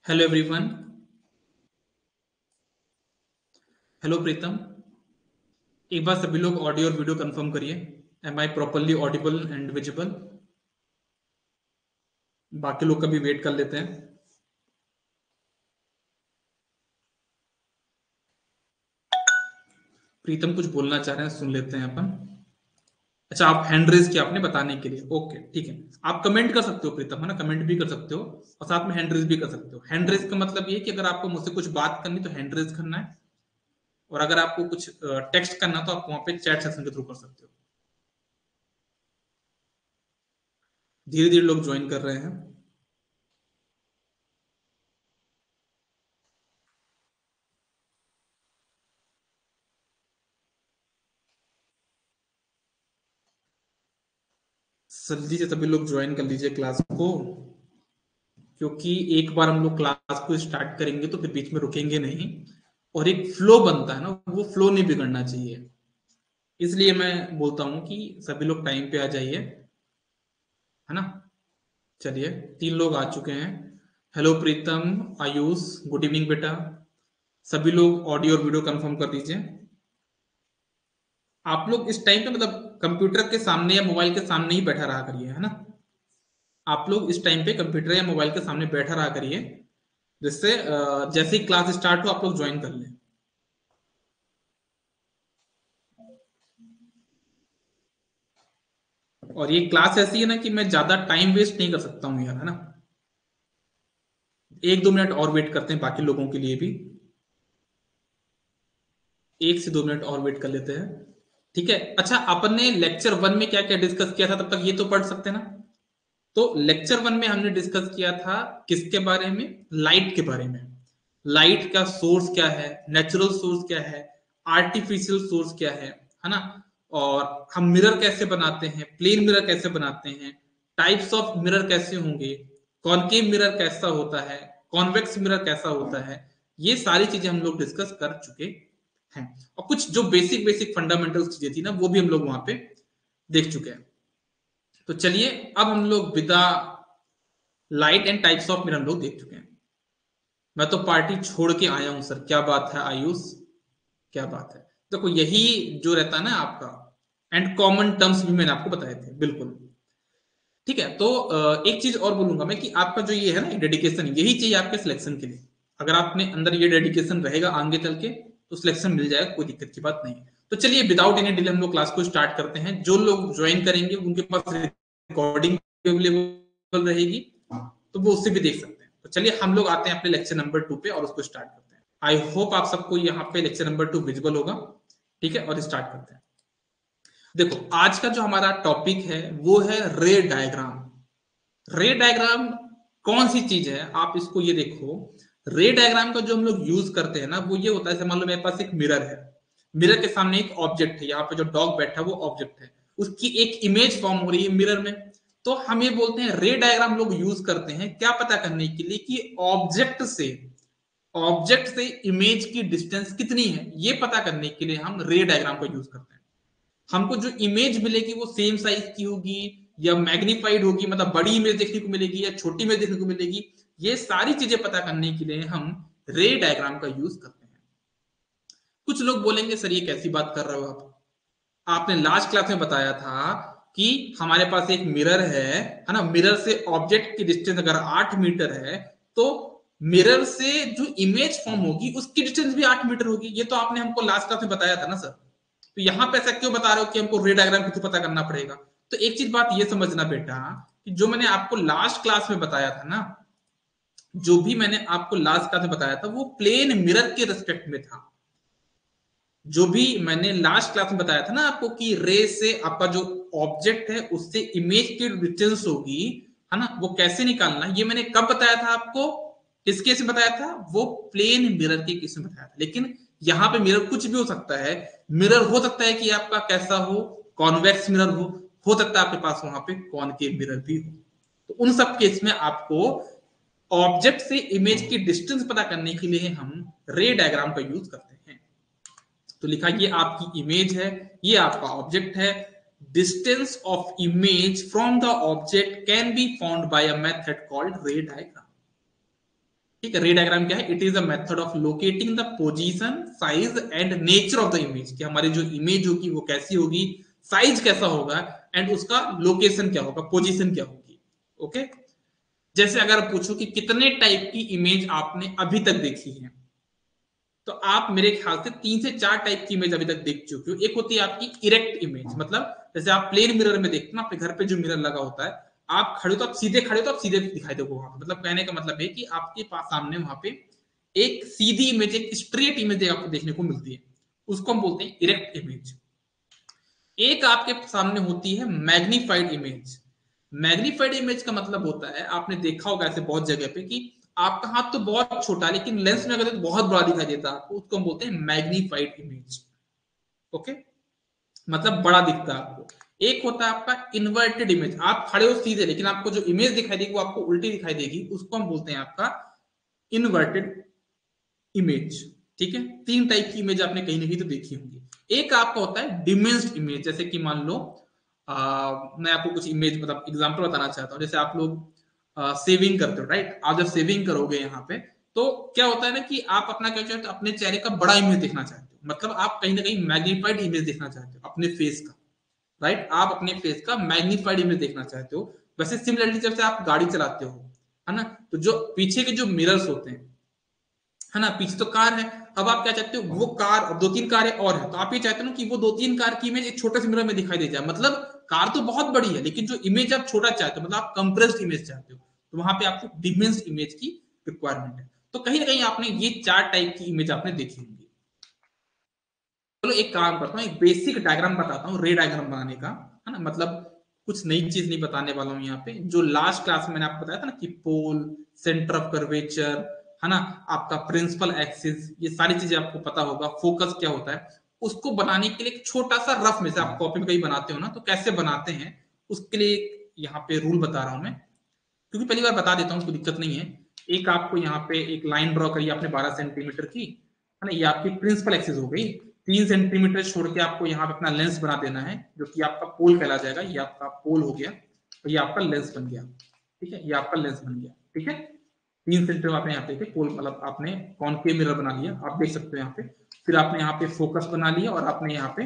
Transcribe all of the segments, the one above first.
Hello everyone. Hello प्रीतम। एक बार सभी लोग ऑडियो और वीडियो कंफर्म करिए। Am I properly audible and visible? बाकी लोग का भी वेट कर लेते हैं। प्रीतम कुछ बोलना चाह रहे हैं, सुन लेते हैं अपन। अच्छा, आप हैंड रेज किया आपने बताने के लिए, ओके ठीक है। आप कमेंट कर सकते हो प्रीतम, है ना, कमेंट भी कर सकते हो और साथ में हैंड रेज भी कर सकते हो। हैंड रेज का मतलब ये है कि अगर आपको मुझसे कुछ बात करनी तो हैंड रेज करना है, और अगर आपको कुछ टेक्स्ट करना तो आप वहां पे चैट सेक्शन के थ्रू कर सकते हो। धीरे धीरे लोग ज्वाइन कर रहे हैं। जल्दी से सभी लोग ज्वाइन कर लीजिए क्लास को, क्योंकि एक बार हम लोग क्लास को स्टार्ट करेंगे तो फिर बीच में रुकेंगे नहीं, और एक फ्लो बनता है ना, वो फ्लो नहीं बिगड़ना चाहिए। इसलिए मैं बोलता हूं कि सभी लोग टाइम पे आ जाइए, है ना। चलिए, 3 लोग आ चुके हैं। हेलो प्रीतम, आयुष, गुड इवनिंग बेटा। सभी लोग ऑडियो और वीडियो कंफर्म कर दीजिए। आप लोग इस टाइम पे मतलब कंप्यूटर के सामने या मोबाइल के सामने ही बैठा रहा करिए, है ना। आप लोग इस टाइम पे कंप्यूटर या मोबाइल के सामने बैठा रहा करिए, जिससे जैसे ही क्लास स्टार्ट हो आप लोग ज्वाइन कर लें। और ये क्लास ऐसी है ना कि मैं ज्यादा टाइम वेस्ट नहीं कर सकता हूँ यार, है ना। 1-2 मिनट और वेट करते हैं बाकी लोगों के लिए भी। 1 से 2 मिनट और वेट कर लेते हैं, ठीक है। अच्छा, अपन ने लेक्चर 1 में क्या क्या डिस्कस किया था, तब तक ये तो पढ़ सकते हैं ना। तो लेक्चर 1 में हमने डिस्कस किया था किसके बारे में? लाइट के बारे में। लाइट का सोर्स क्या है, नेचुरल सोर्स क्या है, आर्टिफिशियल सोर्स क्या है ना। और हम मिरर कैसे बनाते हैं, प्लेन मिरर कैसे बनाते हैं, टाइप्स ऑफ मिरर कैसे होंगे, कॉनकेव मिरर कैसा होता है, कॉन्वेक्स मिरर कैसा होता है, ये सारी चीजें हम लोग डिस्कस कर चुके हैं। और कुछ जो बेसिक बेसिक फंडामेंटल चीजें थी ना, वो भी हम लोग वहां पे देख चुके हैं। तो चलिए, अब हम लोग विदा light and types of mirror हम लोग देख चुके हैं। मैं तो पार्टी छोड़ के आया हूं सर, क्या बात है आयुष, क्या बात है। देखो, यही जो रहता है ना आपका, एंड कॉमन टर्म्स भी मैंने आपको बताए थे, बिल्कुल ठीक है। तो एक चीज और बोलूंगा मैं कि आपका जो ये है ना डेडिकेशन, यही चाहिए आपके सिलेक्शन के लिए। अगर आपने अंदर ये डेडिकेशन रहेगा आगे चल के, तो सिलेक्शन मिल जाएगा, कोई दिक्कत की बात नहीं है। तो चलिए, विदाउट एनी डिले हम लोग क्लास को स्टार्ट करते हैं। जो लोग ज्वाइन करेंगे उनके पास रिकॉर्डिंग अवेलेबल रहेगी, तो वो उससे भी देख सकते हैं। तो चलिए, हम लोग आते हैं अपने लेक्चर नंबर 2 पे और उसको स्टार्ट करते हैं। आई होप आप सबको यहाँ पे लेक्चर नंबर 2 विजिबल होगा, ठीक है। और स्टार्ट करते हैं। देखो, आज का जो हमारा टॉपिक है वो है रे डायग्राम। रे डायग्राम कौन सी चीज है, आप इसको ये देखो। रे डायग्राम का जो हम लोग यूज करते हैं ना, वो ये होता है, मान लो मेरे पास एक मिरर है, मिरर के सामने एक ऑब्जेक्ट है, यहाँ पे जो डॉग बैठा है वो ऑब्जेक्ट है, उसकी एक इमेज फॉर्म हो रही है मिरर में। तो हम ये बोलते हैं रे डायग्राम लोग यूज करते हैं क्या पता करने के लिए कि ऑब्जेक्ट से इमेज की डिस्टेंस कितनी है, ये पता करने के लिए हम रे डायग्राम का यूज करते हैं। हमको जो इमेज मिलेगी वो सेम साइज की होगी या मैग्नीफाइड होगी, मतलब बड़ी इमेज देखने को मिलेगी या छोटी इमेज देखने को मिलेगी, ये सारी चीजें पता करने के लिए हम रे डायग्राम का यूज करते हैं। कुछ लोग बोलेंगे सर ये कैसी बात कर रहे हो आप, आपने लास्ट क्लास में बताया था कि हमारे पास एक मिरर है ना, मिरर से ऑब्जेक्ट की डिस्टेंस अगर 8 मीटर है, तो मिरर से जो इमेज फॉर्म होगी उसकी डिस्टेंस भी 8 मीटर होगी। ये तो आपने हमको लास्ट क्लास में बताया था ना सर। तो यहां पे ऐसा क्यों बता रहे हो कि हमको रे डायग्राम को पता करना पड़ेगा? तो एक चीज बात ये समझना बेटा, कि जो मैंने आपको लास्ट क्लास में बताया था ना, जो भी मैंने आपको लास्ट क्लास में बताया था वो प्लेन मिरर के रिस्पेक्ट में था। जो भी मैंने लास्ट क्लास में बताया था ना आपको कि रे से आपका जो ऑब्जेक्ट है उससे इमेज की डिस्टेंस होगी, है ना, वो कैसे निकालना, ये मैंने कब बताया था आपको, किस केस में बताया था, वो प्लेन मिरर के केस में बताया था। लेकिन यहां पे मिरर कुछ भी हो सकता है। मिरर हो सकता है कि आपका कैसा हो, कॉन्वेक्स मिरर हो सकता है आपके पास वहां पे कॉनकेव मिरर भी हो। तो उन सब केस में आपको ऑब्जेक्ट से इमेज की डिस्टेंस पता करने के लिए हम रे डायग्राम का यूज करते हैं। तो लिखा, ये आपकी इमेज है, ये आपका ऑब्जेक्ट है। Distance of image from the object can be found by a method called रे डायग्राम। ठीक है। रे डायग्राम क्या है? It is a method of locating the position, size and nature of the image, कि हमारी जो इमेज होगी वो कैसी होगी, साइज कैसा होगा एंड उसका लोकेशन क्या होगा, पोजीशन क्या होगी। ओके। जैसे अगर पूछो कि कितने टाइप की इमेज आपने अभी तक देखी है, तो आप मेरे ख्याल से 3 से 4 टाइप की इमेज अभी तक देख चुके हो। एक होती है आपकी इरेक्ट इमेज, मतलब जैसे आप प्लेन मिरर में देखते हो ना, अपने घर पे जो मिरर लगा होता है, आप खड़े हो तो आप सीधे खड़े हो तो आप सीधे दिखाई दोगे वहां पे, मतलब कहने का मतलब है कि आपके पास सामने वहां पे एक सीधी इमेज, एक स्ट्रेट इमेज आपको देखने को मिलती है, उसको हम बोलते हैं इरेक्ट इमेज। एक आपके सामने होती है मैग्नीफाइड इमेज। मैग्नीफाइड इमेज का मतलब होता है, आपने देखा होगा ऐसे बहुत जगह पे कि आपका हाथ तो बहुत छोटा है लेकिन लेंस में अगर तो बहुत बड़ा दिखाई देता है आपको, उसको हम बोलते हैं मैग्नीफाइड इमेज। ओके, मतलब बड़ा दिखता है आपको। एक होता है आपका इन्वर्टेड इमेज, आप खड़े हो सीधे लेकिन आपको जो इमेज दिखाई देगी वो आपको उल्टी दिखाई देगी, उसको हम बोलते हैं आपका इन्वर्टेड इमेज। ठीक है, 3 टाइप की इमेज आपने कहीं ना कहीं तो देखी होंगी। एक आपका होता है डिमेंस्ड इमेज, जैसे कि मान लो मैं आपको कुछ इमेज मतलब एग्जांपल बताना चाहता हूँ। जैसे आप लोग सेविंग करते हो, राइट? आप जब सेविंग करोगे यहाँ पे, तो क्या होता है ना कि आप अपना क्या चाहते हो, अपने चेहरे का बड़ा इमेज देखना चाहते हो, मतलब आप कहीं ना कहीं मैग्नीफाइड इमेज देखना चाहते हो अपने फेस का, राइट? आप अपने फेस का मैग्नीफाइड इमेज देखना चाहते हो। वैसे सिमिलरली जब से आप गाड़ी चलाते हो, है ना, तो जो पीछे के जो मिरर्स होते हैं, है ना, पीछे तो कार है, अब आप क्या चाहते हो, वो कार 2-3 कारें और है, तो आप ये चाहते हो कि वो 2-3 कार की इमेज एक छोटे से मिरर में दिखाई दे जाए, मतलब कार तो बहुत बड़ी है लेकिन जो इमेज आप छोटा चाहते हो, मतलब आप कंप्रेस्ड इमेज चाहते हो, तो वहां पे आपको डिमेंस्ड इमेज की रिक्वायरमेंट है। तो कहीं ना कहीं आपने ये 4 टाइप की इमेज आपने देखी होंगी। चलो एक काम करता हूँ, एक बेसिक डायग्राम बताता हूँ रे डायग्राम बनाने का, है ना, मतलब कुछ नई चीज नहीं बताने वाला हूँ यहाँ पे। जो लास्ट क्लास में मैंने आपको बताया था ना कि पोल, सेंटर ऑफ कर्वेचर, है ना, आपका प्रिंसिपल एक्सिस, ये सारी चीजें आपको पता होगा, फोकस क्या होता है, उसको बनाने के लिए एक छोटा सा रफ में से आप कॉपी में कहीं बनाते हो ना, तो कैसे बनाते हैं उसके लिए यहाँ पे रूल बता रहा हूँ मैं, क्योंकि पहली बार बता देता हूँ, कोई दिक्कत नहीं है। एक आपको यहाँ पे एक लाइन ड्रॉ करिए आपने 12 सेंटीमीटर की, है ना, ये आपकी प्रिंसिपल एक्सिस हो गई। 3 सेंटीमीटर छोड़ के आपको यहाँ पे अपना लेंस बना देना है, जो कि आपका पोल कहला जाएगा। ये आपका पोल हो गया और ये आपका लेंस बन गया। ठीक है, ये आपका लेंस बन गया। ठीक है, 3 सेंटीमीटर आपने यहाँ पे पोल मतलब आपने कॉनकेव मिरर बना लिया, आप देख सकते हो यहाँ पे। फिर आपने यहाँ पे फोकस बना लिया और आपने यहाँ पे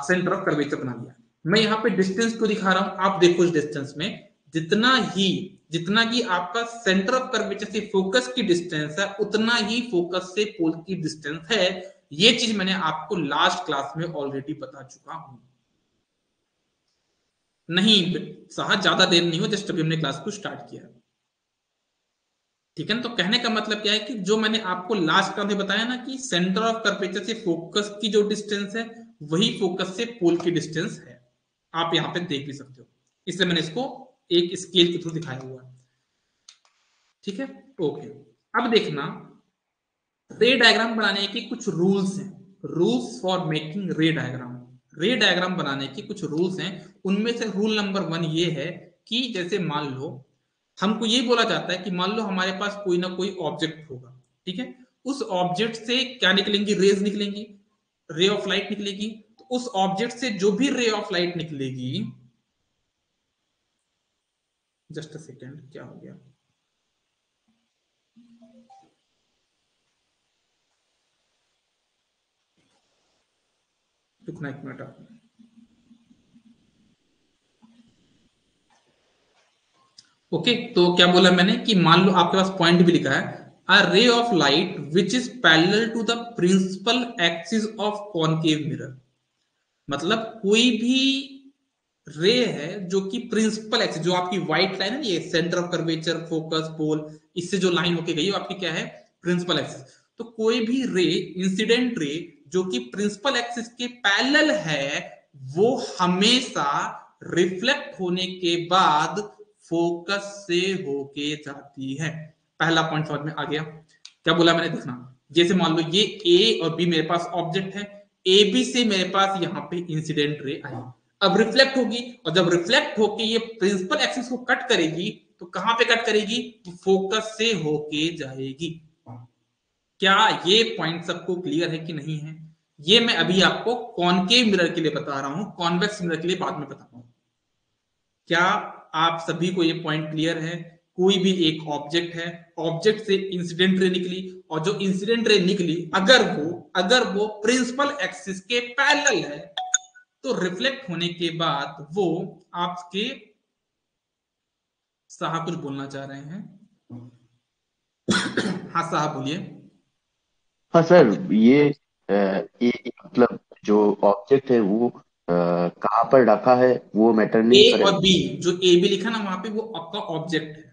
सेंटर ऑफ कर्वेचर बना लिया। मैं यहाँ पे डिस्टेंस को दिखा रहा हूँ, आप देखो इस डिस्टेंस में जितना ही जितना कि आपका सेंटर ऑफ कर्वेचर से फोकस की डिस्टेंस है, उतना ही फोकस से पोल की डिस्टेंस है। ये चीज मैंने आपको लास्ट क्लास में ऑलरेडी बता चुका हूं। नहीं साहब, ज्यादा देर नहीं हो, जस्ट अभी हमने क्लास को स्टार्ट किया। ठीक है ना, तो कहने का मतलब क्या है कि जो मैंने आपको लास्ट क्लास में बताया ना कि सेंटर ऑफ कर्वेचर से फोकस की जो डिस्टेंस है, वही फोकस से पोल की डिस्टेंस है। आप यहां पे देख भी सकते हो, इसलिए मैंने इसको एक स्केल के थ्रू दिखाया हुआ है। ठीक है, ओके। अब देखना, रे डायग्राम बनाने के कुछ रूल्स हैं, रूल्स फॉर मेकिंग रे डायग्राम। रे डायग्राम बनाने के कुछ रूल्स हैं, उनमें से रूल नंबर 1 ये है कि जैसे मान लो हमको ये बोला जाता है कि मान लो हमारे पास कोई ना कोई ऑब्जेक्ट होगा, ठीक है, उस ऑब्जेक्ट से क्या निकलेंगी, रेज निकलेंगी, रे ऑफ लाइट निकलेगी। तो उस ऑब्जेक्ट से जो भी रे ऑफ लाइट निकलेगी, जस्ट अ सेकेंड, क्या हो गया, रुकना एक मिनट आप। ओके, तो क्या बोला मैंने कि मान लो आपके पास पॉइंट भी लिखा है, a ray of light which is parallel to the principal axis of concave mirror. मतलब कोई भी रे है जो कि प्रिंसिपल एक्सिस, जो आपकी व्हाइट लाइन है ना, ये सेंटर ऑफ कर्वेचर, फोकस, पोल, इससे जो लाइन होके गई है आपकी क्या है, प्रिंसिपल एक्सिस। तो कोई भी रे, इंसिडेंट रे, जो कि प्रिंसिपल एक्सिस के पैरेलल है, वो हमेशा रिफ्लेक्ट होने के बाद फोकस से होके जाती है। पहला पॉइंट समझ में आ गया? क्या बोला मैंने, देखना, जैसे मान लो ये ए और बी मेरे पास ऑब्जेक्ट है, ए बी से मेरे पास यहाँ पे इंसिडेंट रे आई, अब रिफ्लेक्ट होगी, और जब रिफ्लेक्ट होके ये प्रिंसिपल एक्सिस को कट करेगी, तो कहां पे कट करेगी, फोकस से होके जाएगी। क्या ये पॉइंट सबको क्लियर है कि नहीं है? ये मैं अभी आपको कॉनकेव मिरर के लिए बता रहा हूं, कॉन्वेक्स मिरर के लिए बाद में बताऊंगा। क्या आप सभी को ये पॉइंट क्लियर है कोई भी एक ऑब्जेक्ट है, ऑब्जेक्ट से इंसिडेंट रे निकली, और जो इंसिडेंट रे निकली अगर वो प्रिंसिपल एक्सिस के पैरेलल है, तो रिफ्लेक्ट होने के बाद वो आपके, साहब कुछ बोलना चाह रहे हैं? हाँ साहब बोलिए। हाँ सर, ये मतलब जो ऑब्जेक्ट है वो कहाँ पर रखा है वो मैटर ए नहीं और करेगा। बी, जो ए बी लिखा ना वहां पे, वो आपका ऑब्जेक्ट है।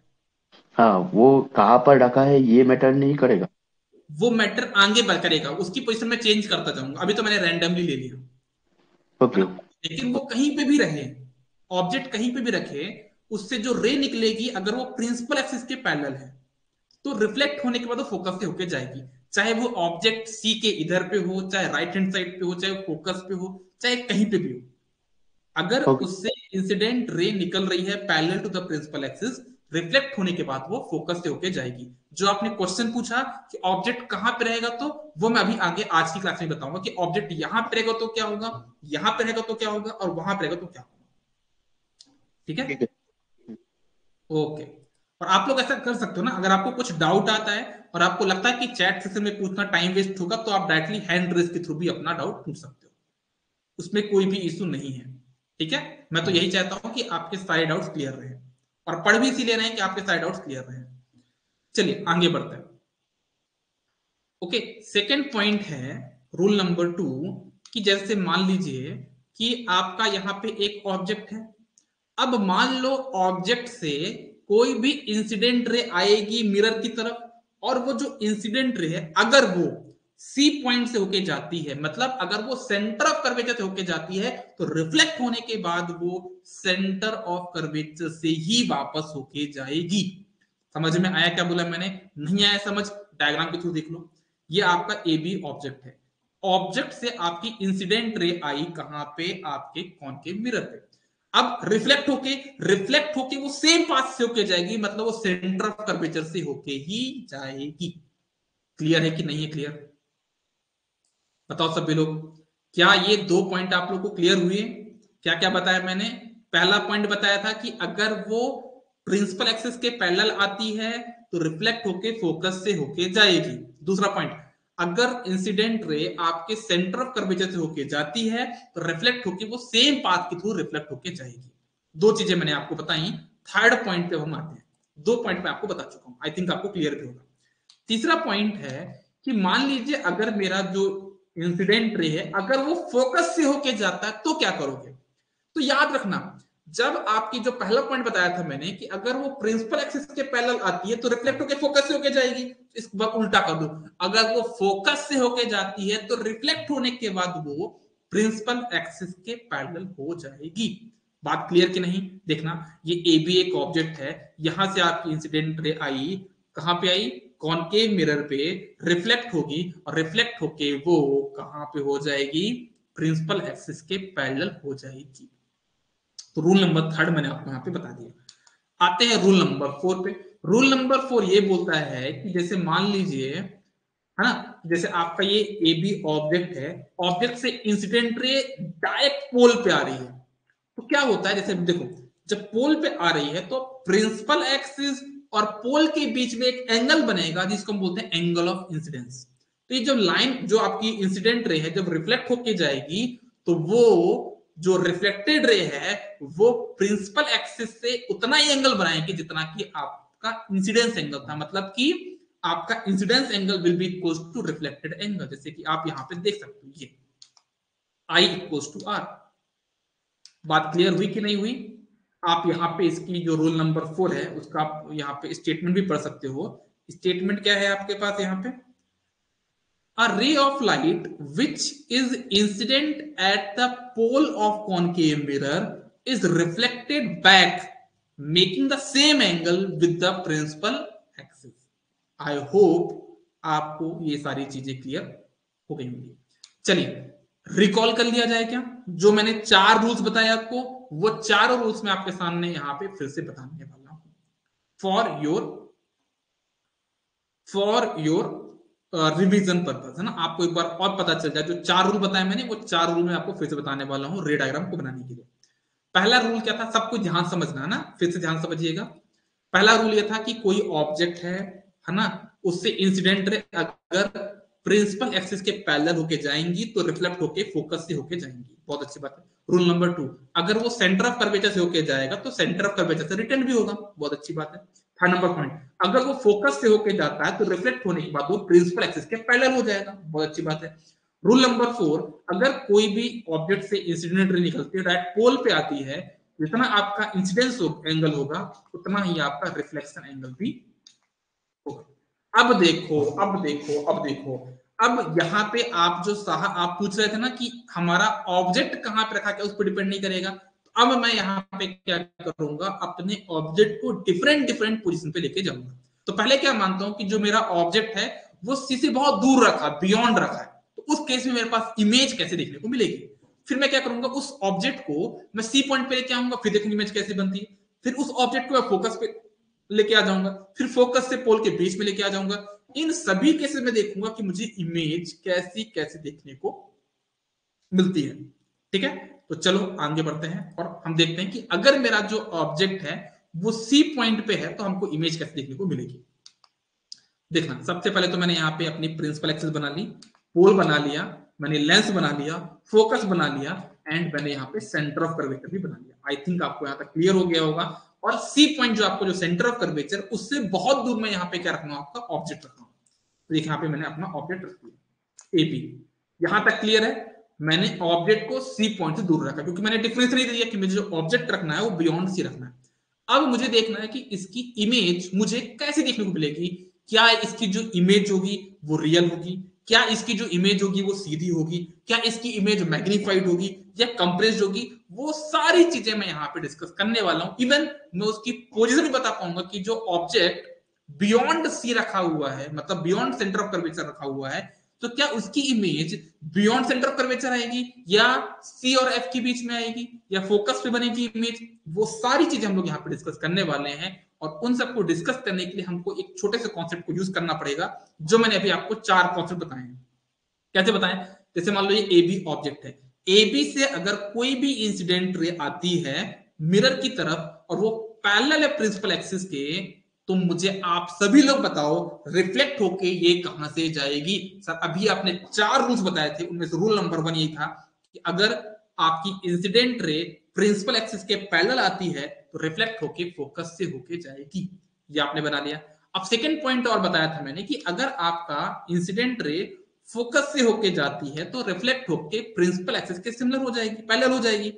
हाँ, वो कहाँ पर रखा है ये मैटर नहीं करेगा। वो मैटर आगे बढ़ करेगा, उसकी पोजीशन में चेंज करता जाऊंगा, अभी तो मैंने रैंडमली ले लिया, है ओके। ना। लेकिन वो कहीं पे भी रहे, ऑब्जेक्ट कहीं पे भी रखे, उससे जो रे निकलेगी अगर वो प्रिंसिपल एक्सिस के पैरेलल है, तो रिफ्लेक्ट होने के बाद वो फोकस से होके जाएगी। चाहे वो ऑब्जेक्ट सी के इधर पे हो, चाहे राइट हैंड साइड पे हो, चाहे फोकस पे हो, चाहे कहीं पे भी हो, अगर ओके। उससे इंसिडेंट रे निकल रही है parallel to the principal axis, reflect होने के बाद वो फोकस से होके जाएगी। जो आपने क्वेश्चन पूछा कि ऑब्जेक्ट कहां पे रहेगा, तो वो मैं अभी आगे आज की क्लास में बताऊंगा कि ऑब्जेक्ट यहां पे रहेगा तो क्या होगा, यहां पे रहेगा तो क्या होगा, और वहां पे रहेगा तो क्या होगा। ठीक है, ठीक है। ओके। और आप लोग ऐसा कर सकते हो ना, अगर आपको कुछ डाउट आता है और आपको लगता है कि चैट सेशन में पूछना टाइम वेस्ट होगा, तो आप डायरेक्टली हैंड रेस के थ्रू भी अपना डाउट पूछ सकते हो, उसमें कोई भी इशू नहीं है। ठीक है, मैं तो यही चाहता हूं कि आपके सारे डाउट्स क्लियर रहे, और पढ़ भी इसीलिए रहे कि आपके सारे डाउट्स क्लियर रहे। चलिए आगे बढ़ते हैं। ओके, सेकेंड पॉइंट है रूल नंबर 2, कि जैसे मान लीजिए कि आपका यहां पे एक ऑब्जेक्ट है। अब मान लो ऑब्जेक्ट से कोई भी इंसिडेंट रे आएगी मिरर की तरफ, और वो जो इंसिडेंट रे है अगर वो सी पॉइंट से होके जाती है, मतलब अगर वो सेंटर ऑफ कर्वेचर से होके जाती है, तो रिफ्लेक्ट होने के बाद वो सेंटर ऑफ कर्वेचर से ही वापस होके जाएगी। समझ में आया क्या बोला मैंने? नहीं आया समझ, डायग्राम के थ्रू देख लो। ये आपका ए बी ऑब्जेक्ट है, ऑब्जेक्ट से आपकी इंसिडेंट रे आई कहां पे, आपके कॉनकेव मिरर पे। अब रिफ्लेक्ट होके वो सेम पाथ से होके जाएगी, मतलब वो सेंटर ऑफ कर्वेचर से होके ही जाएगी। क्लियर है कि नहीं है क्लियर? बताओ सभी लोग, क्या ये दो पॉइंट आप लोग को क्लियर हुए? क्या क्या बताया मैंने? पहला पॉइंट बताया था कि अगर वो प्रिंसिपल एक्सिस के पैरेलल आती है, तो रिफ्लेक्ट होके फोकस से होके जाएगी। दूसरा पॉइंट, अगर इंसिडेंट रे आपके सेंटर ऑफ कर्वेचर से होके जाती है, तो रिफ्लेक्ट होके वो सेम पाथ के थ्रू रिफ्लेक्ट होके जाएगी। दो चीजें मैंने आपको बताई। थर्ड पॉइंट पे हम आते हैं। दो पॉइंट मैं आपको बता चुका हूं, आई थिंक आपको क्लियर भी होगा। तीसरा पॉइंट है कि मान लीजिए अगर मेरा जो इंसिडेंट रे है अगर वो फोकस से होके जाता है, तो क्या करोगे? तो याद रखना, जब आपकी जो पहला पॉइंट बताया था मैंने कि अगर वो प्रिंसिपल एक्सिस के पैरेलल आती है, तो रिफ्लेक्ट होके फोकस से होके जाएगी। इस बार उल्टा कर दो, अगर वो फोकस से होके जाती है, तो रिफ्लेक्ट होने के बाद वो प्रिंसिपल एक्सिस के पैरेलल हो जाएगी। बात क्लियर कि नहीं? देखना, ये ए बी एक ऑब्जेक्ट है, यहां से आपकी इंसिडेंट रे आई, कहां पे आई? कॉनकेव मिरर पे रिफ्लेक्ट होगी, और रिफ्लेक्ट होके वो कहां पे हो जाएगी? प्रिंसिपल एक्सिस के पैरेलल हो जाएगी। तो रूल नंबर थर्ड मैंने आपको यहां पे बता दिया। आते हैं रूल नंबर 4 पे। रूल नंबर 4 ये बोलता है कि जैसे मान लीजिए, है ना, जैसे आपका ये ए बी ऑब्जेक्ट है, ऑब्जेक्ट से इंसिडेंट रे डायरेक्ट पोल पे आ रही है, तो क्या होता है? जैसे देखो, जब पोल पे आ रही है तो प्रिंसिपल एक्सिस और पोल के बीच में एक एंगल बनेगा, जिसको हम बोलते हैं एंगल ऑफ इंसिडेंस। तो ये जब लाइन जो आपकी इंसिडेंट रे है जब रिफ्लेक्ट होके जाएगी, तो वो जो रिफ्लेक्टेड रे है वो प्रिंसिपल एक्सिस से उतना ही एंगल बनाएगी जितना कि आपका इंसिडेंस एंगल था, मतलब कि आपका incidence angle will be equal to reflected angle. जैसे कि आप यहां पे देख सकते हो, ये आई इक्वल टू आर। बात क्लियर हुई कि नहीं हुई? आप यहाँ पे इसकी जो रूल नंबर 4 है उसका आप यहाँ पे स्टेटमेंट भी पढ़ सकते हो। स्टेटमेंट क्या है आपके पास यहाँ पे? A ray of light which is incident at the pole of concave mirror is reflected back, making the same angle with the principal axis. I hope आपको ये सारी चीजें क्लियर हो गई होंगी। चलिए रिकॉल कर लिया जाए क्या, जो मैंने चार रूल्स बताए आपको, वो चारों रूल्स मैं आपके सामने यहां पे फिर से बताने वाला हूं, for your for your revision purpose, है ना। आपको एक बार और पता चल जाए, जो चार रूल बताए मैंने वो चार रूल मैं आपको फिर से बताने वाला हूं रे डायग्राम को बनाने के लिए। पहला रूल क्या था, सबको ध्यान समझना है ना, फिर से ध्यान समझिएगा। पहला रूल ये था कि कोई ऑब्जेक्ट है ना, उससे इंसिडेंट रे अगर प्रिंसिपल एक्सिस के पैरेलल होके जाएंगी तो रिफ्लेक्ट होके फोकस से होके जाएंगी। बहुत अच्छी बात है। रूल नंबर 2, अगर वो सेंटर ऑफ कर्वेचर से होके जाएगा तो सेंटर ऑफ कर्वेचर से रिटर्न भी होगा। बहुत अच्छी बात है। थर्ड नंबर पॉइंट, अगर वो फोकस से होके जाता है तो रिफ्लेक्ट होने के बाद वो प्रिंसिपल एक्सिस के पैरेलल हो जाएगा। बहुत अच्छी बात है। रूल नंबर 4, अगर कोई भी ऑब्जेक्ट से इंसिडेंट रे निकलती है राइट पोल पे आती है, जितना आपका इंसिडेंस एंगल होगा उतना ही आपका रिफ्लेक्शन एंगल भी होगा। अब देखो, अब देखो, अब देखो, अब यहाँ पे आप जो आप पूछ रहे थे ना कि हमारा ऑब्जेक्ट कहाँ पे रखा, क्या उस पर डिपेंड नहीं करेगा। तो अब मैं यहाँ पे क्या करूंगा, अपने ऑब्जेक्ट को डिफरेंट डिफरेंट पोजीशन पे लेके जाऊंगा। तो पहले क्या मानता हूं कि जो मेरा ऑब्जेक्ट है वो सी से बहुत दूर रखा, बियॉन्ड रखा है, तो उस केस में मेरे पास इमेज कैसे देखने को मिलेगी। फिर मैं क्या करूंगा, उस ऑब्जेक्ट को मैं सी पॉइंट पे लेके आऊंगा, फिर देखूंगी इमेज कैसे बनती है। फिर उस ऑब्जेक्ट को मैं फोकस पे लेके आ जाऊंगा, फिर फोकस से पोल के बीच में लेके आ जाऊंगा। इन सभी केसेस में देखूंगा कि मुझे इमेज कैसी कैसे देखने को मिलती है। ठीक है, तो चलो आगे बढ़ते हैं और हम देखते हैं कि अगर मेरा जो ऑब्जेक्ट है वो सी पॉइंट पे है तो हमको इमेज कैसे देखने को मिलेगी। देखना, सबसे पहले तो मैंने यहाँ पे अपनी प्रिंसिपल एक्सिस बना ली, पोल बना लिया, मैंने लेंस बना लिया, फोकस बना लिया, एंड मैंने यहाँ पे सेंटर ऑफ कर्वेचर भी बना लिया। आई थिंक आपको यहाँ तक क्लियर हो गया होगा। और सी पॉइंट जो आपको जो सेंटर ऑफ कर्वेचर, उससे बहुत दूर में यहाँ पे क्या रखना, आपका ऑब्जेक्ट रखना। तो यहाँ पे मैंने अपना ऑब्जेक्ट रख दिया एबी। यहां तक क्लियर है। मैंने ऑब्जेक्ट को सी पॉइंट से दूर रखा क्योंकि मैंने डिफरेंस नहीं दिया कि मुझे जो ऑब्जेक्ट रखना है वो बियॉन्ड सी रखना है। अब मुझे देखना है कि इसकी इमेज मुझे कैसे देखने को मिलेगी। क्या इसकी जो इमेज होगी वो रियल होगी, क्या इसकी जो इमेज होगी वो सीधी होगी, क्या इसकी इमेज मैग्नीफाइड होगी या कंप्रेस्ड होगी, वो सारी चीजें मैं यहाँ पे डिस्कस करने वाला हूं। इवन मैं उसकी पोजीशन भी बता पाऊंगा कि जो ऑब्जेक्ट बियॉन्ड सी रखा हुआ है, मतलब बियॉन्ड सेंटर ऑफ कर्वेचर रखा हुआ है, तो क्या उसकी image beyond centre of curvature आएगी या सी और एफ के बीच में आएगी या फोकस पे बनेगी इमेज। वो सारी चीजें हम लोग यहाँ पे डिस्कस करने वाले हैं। और उन सबको डिस्कस करने के लिए हमको एक छोटे से कॉन्सेप्ट को यूज करना पड़ेगा, जो मैंने अभी आपको 4 कॉन्सेप्ट बताए हैं। कैसे बताएं, जैसे मान लो ये ए बी ऑब्जेक्ट है, ए बी से अगर कोई भी इंसिडेंट रे आती है मिरर की तरफ और वो पैरेलल है प्रिंसिपल एक्सिस के, तो मुझे आप सभी लोग बताओ रिफ्लेक्ट होके ये कहां से जाएगी। सर अभी आपने 4 रूल्स बताए थे, उनमें से रूल नंबर 1 यही था कि अगर आपकी इंसिडेंट रे प्रिंसिपल एक्सिस के पैरेलल आती है तो रिफ्लेक्ट होके फोकस से होके जाएगी। ये आपने बना लिया। अब सेकंड पॉइंट और बताया था मैंने कि अगर आपका इंसिडेंट रे फोकस से होके जाती है तो रिफ्लेक्ट होके प्रिंसिपल एक्सिस के सिमिलर हो जाएगी, पैरेलल हो जाएगी।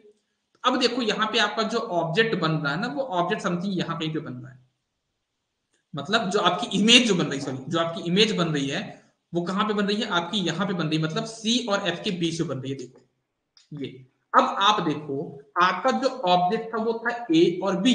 अब देखो यहाँ पे आपका जो ऑब्जेक्ट बन रहा है ना, वो ऑब्जेक्ट समथिंग यहाँ कहीं पे बन रहा है। मतलब जो आपकी इमेज जो बन रही, सॉरी, जो आपकी इमेज बन रही है वो कहां पे बन रही है, आपकी यहां पे बन रही है, मतलब सी और एफ के बीच में बन रही है। देखो ये, अब आप देखो आपका जो ऑब्जेक्ट था वो था ए और बी।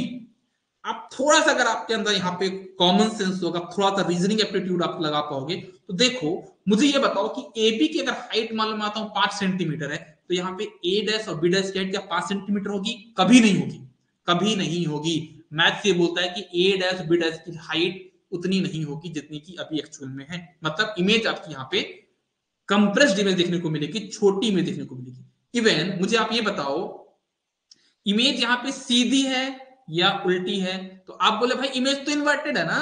आप थोड़ा सा अगर आपके अंदर यहाँ पे कॉमन सेंस होगा, थोड़ा सा रीजनिंग एप्टीट्यूड आप लगा पाओगे, तो देखो मुझे ये बताओ कि ए बी की अगर हाइट मालूम आता हूं 5 सेंटीमीटर है, तो यहाँ पे ए डैश और बी डैश की हाइट क्या 5 सेंटीमीटर होगी? कभी नहीं होगी, कभी नहीं होगी। मैथ्स ये बोलता है कि ए डैश बी डैश की हाइट उतनी नहीं होगी जितनी की अभी एक्चुअल में है। मतलब इमेज आपकी यहाँ पे कंप्रेस्ड इमेज देखने को मिलेगी, छोटी इमेज देखने को मिलेगी। इवन मुझे आप ये बताओ इमेज यहाँ पे सीधी है या उल्टी है? तो आप बोले भाई इमेज तो इन्वर्टेड है ना।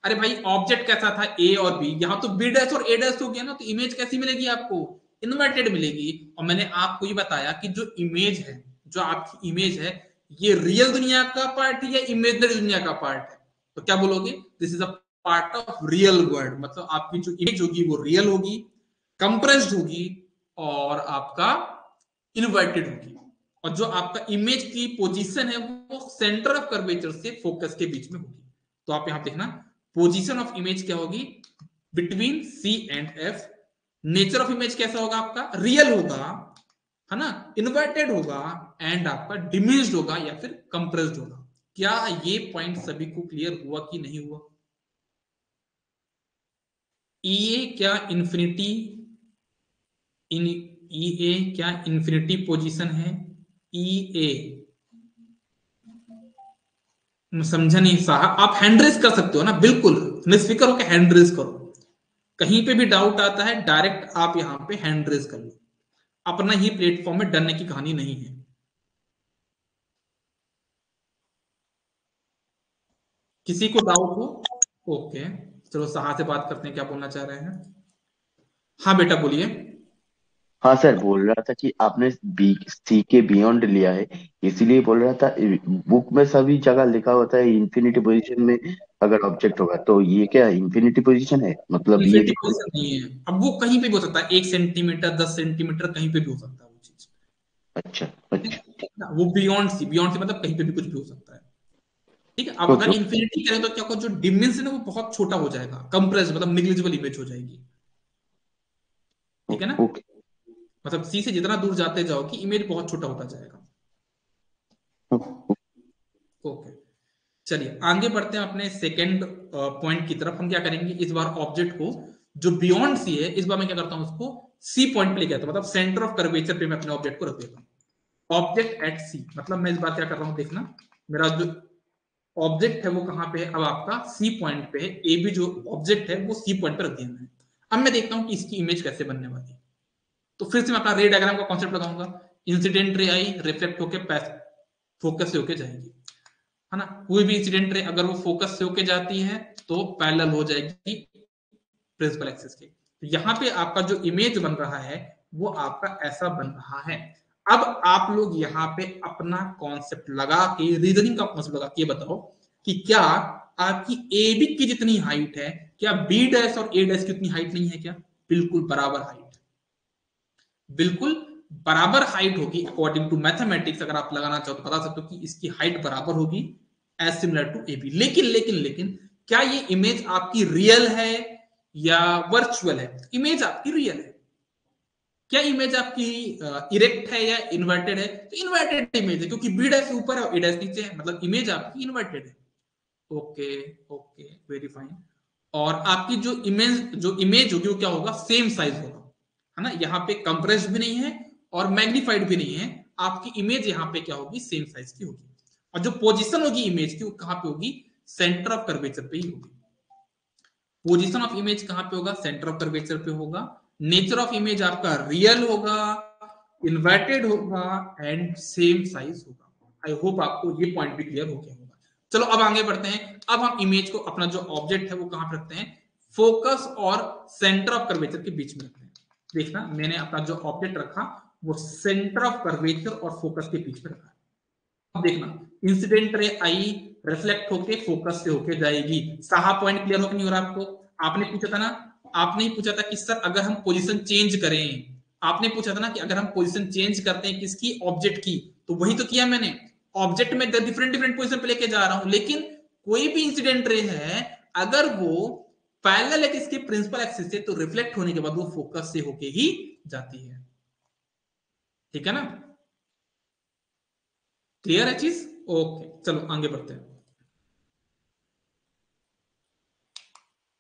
अरे भाई ऑब्जेक्ट कैसा था ए और बी, यहां तो बी डैश और ए डैश हो गया ना, तो इमेज कैसी मिलेगी आपको? इन्वर्टेड मिलेगी। और मैंने आपको ये बताया कि जो इमेज है, जो आपकी इमेज है, ये रियल दुनिया का पार्ट है या इमेजनरी दुनिया का पार्ट है? तो क्या बोलोगे? This is a part of real world. मतलब आपकी जो इमेज होगी वो रियल होगी, कंप्रेस्ड होगी और आपका इन्वर्टेड होगी। और जो आपका इमेज की पोजीशन है वो सेंटर ऑफ कर्वेचर से फोकस के बीच में होगी। तो आप यहां देखना, पोजीशन ऑफ इमेज क्या होगी? Between C and F. Nature of image कैसा होगा? आपका रियल होगा, है ना, इन्वर्टेड होगा एंड आपका डिमिनिश्ड होगा या फिर कंप्रेस्ड होगा। क्या ये पॉइंट सभी को क्लियर हुआ कि नहीं हुआ? ई ए क्या इंफिनिटी, इन ई ए क्या इंफिनिटी पोजीशन है? ई ए समझा नहीं साहब। आप हैंड रेस कर सकते हो ना, बिल्कुल निस्फिकर होकर हैंड रेस करो। कहीं पे भी डाउट आता है डायरेक्ट आप यहां पे हैंड रेस कर लो। अपना ही प्लेटफॉर्म में डरने की कहानी नहीं है। किसी को डाउट हो? ओके, चलो साहा से बात करते हैं, क्या बोलना चाह रहे हैं। हाँ बेटा बोलिए। हाँ सर, बोल रहा था कि आपने बी सी के बियॉन्ड लिया है, इसीलिए बोल रहा था। बुक में सभी जगह लिखा होता है इंफिनिटी पोजीशन में अगर ऑब्जेक्ट होगा, तो ये क्या इंफिनिटी पोजीशन है, मतलब ये इन्फिनिटी पोजीशन नहीं है, अब वो कहीं पे भी हो सकता है, 1 सेंटीमीटर 10 सेंटीमीटर कहीं पे भी हो सकता है वो चीज। अच्छा अच्छा। ठीक है? वो बियॉन्ड सी मतलब कहीं पे भी कुछ भी हो सकता है। ठीक है, अब ओके अगर इन्फिनिटी करें तो क्या होगा, जो डिमेंशन है वो बहुत छोटा हो जाएगा, कंप्रेस मतलब निग्लिजिबल इमेज हो जाएगी। ठीक है ना, ओके मतलब सी से जितना दूर जाते जाओ कि इमेज बहुत छोटा होता जाएगा। ओके। ओके, चलिए आगे बढ़ते हैं अपने सेकंड पॉइंट की तरफ। हम क्या करेंगे इस बार, ऑब्जेक्ट को जो बियॉन्ड सी है, इस बार मैं क्या करता हूं उसको सी पॉइंट पे लेके आता हूं, मतलब सेंटर ऑफ कर्वेचर पे मैं अपने ऑब्जेक्ट को रख देता हूं। ऑब्जेक्ट एट सी, मतलब मैं इस बार क्या कर रहा हूं, देखना मेरा जो ऑब्जेक्ट है वो कहां पे है, अब आपका सी पॉइंट पे है। ए भी जो ऑब्जेक्ट है वो सी पॉइंट पे रख दिया मैंने। अब मैं देखता हूं कि इसकी इमेज कैसे बनने वाली है। तो फिर से मैं अपना रे डायग्राम का कॉन्सेप्ट लगाऊंगा। इंसिडेंट रे आई, रिफ्लेक्ट होकर फोकस से होके जाएगी, है ना। कोई भी इंसिडेंट रे अगर वो फोकस से होके जाती है तो पैरेलल हो जाएगी प्रिंसिपल एक्सिस के। तो यहाँ पे आपका जो इमेज बन रहा है वो आपका ऐसा बन रहा है। अब आप लोग यहाँ पे अपना कॉन्सेप्ट लगा के, रीजनिंग का कॉन्सेप्ट लगा के बताओ कि क्या आपकी ए बी की जितनी हाइट है, क्या बी डैश और ए डैश की उतनी हाइट नहीं है क्या? बिल्कुल बराबर हाइट, बिल्कुल बराबर हाइट होगी। अकॉर्डिंग टू मैथमेटिक्स अगर आप लगाना चाहो तो बता सकते हो कि इसकी हाइट बराबर होगी as similar to A B. लेकिन लेकिन लेकिन क्या ये इमेज आपकी रियल है या वर्चुअल है? इमेज आपकी रियल है। क्या इमेज आपकी इरेक्ट है या इन्वर्टेड है? तो इन्वर्टेड इमेज है, क्योंकि बी डैश ऊपर है और ए डैश नीचे है, मतलब इमेज आपकी इन्वर्टेड है। Okay, okay, very fine. और आपकी जो इमेज होगी वो क्या होगा, सेम साइज होगा, है ना। यहाँ पे कंप्रेस्ड भी नहीं है और मैग्नीफाइड भी नहीं है। आपकी इमेज यहाँ पे क्या होगी, सेम साइज की होगी। और जो पोजीशन होगी इमेज की वो कहाँ पे होगी, सेंटर ऑफ कर्वेचर पे ही होगी। पोजीशन ऑफ इमेज कहां पे होगा, सेंटर ऑफ कर्वेचर पे होगा। नेचर ऑफ इमेज आपका रियल होगा, इन्वर्टेड होगा एंड सेम साइज होगा। आई होप आपको ये पॉइंट भी क्लियर हो गया होगा। चलो अब आगे बढ़ते हैं। अब हम इमेज को, अपना जो ऑब्जेक्ट है वो कहां पे रखते हैं, फोकस और सेंटर ऑफ कर्वेचर के बीच में रखते हैं। देखना मैंने अपना जो ऑब्जेक्ट रखा वो सेंटर ऑफ कर्वेचर और फोकस के बीच में रखा। अब देखना, इंसिडेंट रे आई, रिफ्लेक्ट होके फोकस से होके जाएगी। साहा पॉइंट क्लियर हो कि नहीं हो रहा आपको? आपने पूछा था ना, आपने ही पूछा था कि सर अगर हम पोजीशन चेंज करें, आपने पूछा था ना कि अगर हम पोजीशन चेंज करते हैं किसकी, ऑब्जेक्ट की, तो वही तो किया मैंने। ऑब्जेक्ट में डिफरेंट डिफरेंट पोजीशन पे लेके जा रहा हूं, लेकिन कोई भी इंसिडेंट रे है अगर वो पैरेलल है किसके, प्रिंसिपल एक्सिस से, तो रिफ्लेक्ट होने के बाद वो फोकस से होके ही जाती है। ठीक है ना, क्लियर है चीज? ओके, चलो आगे बढ़ते हैं।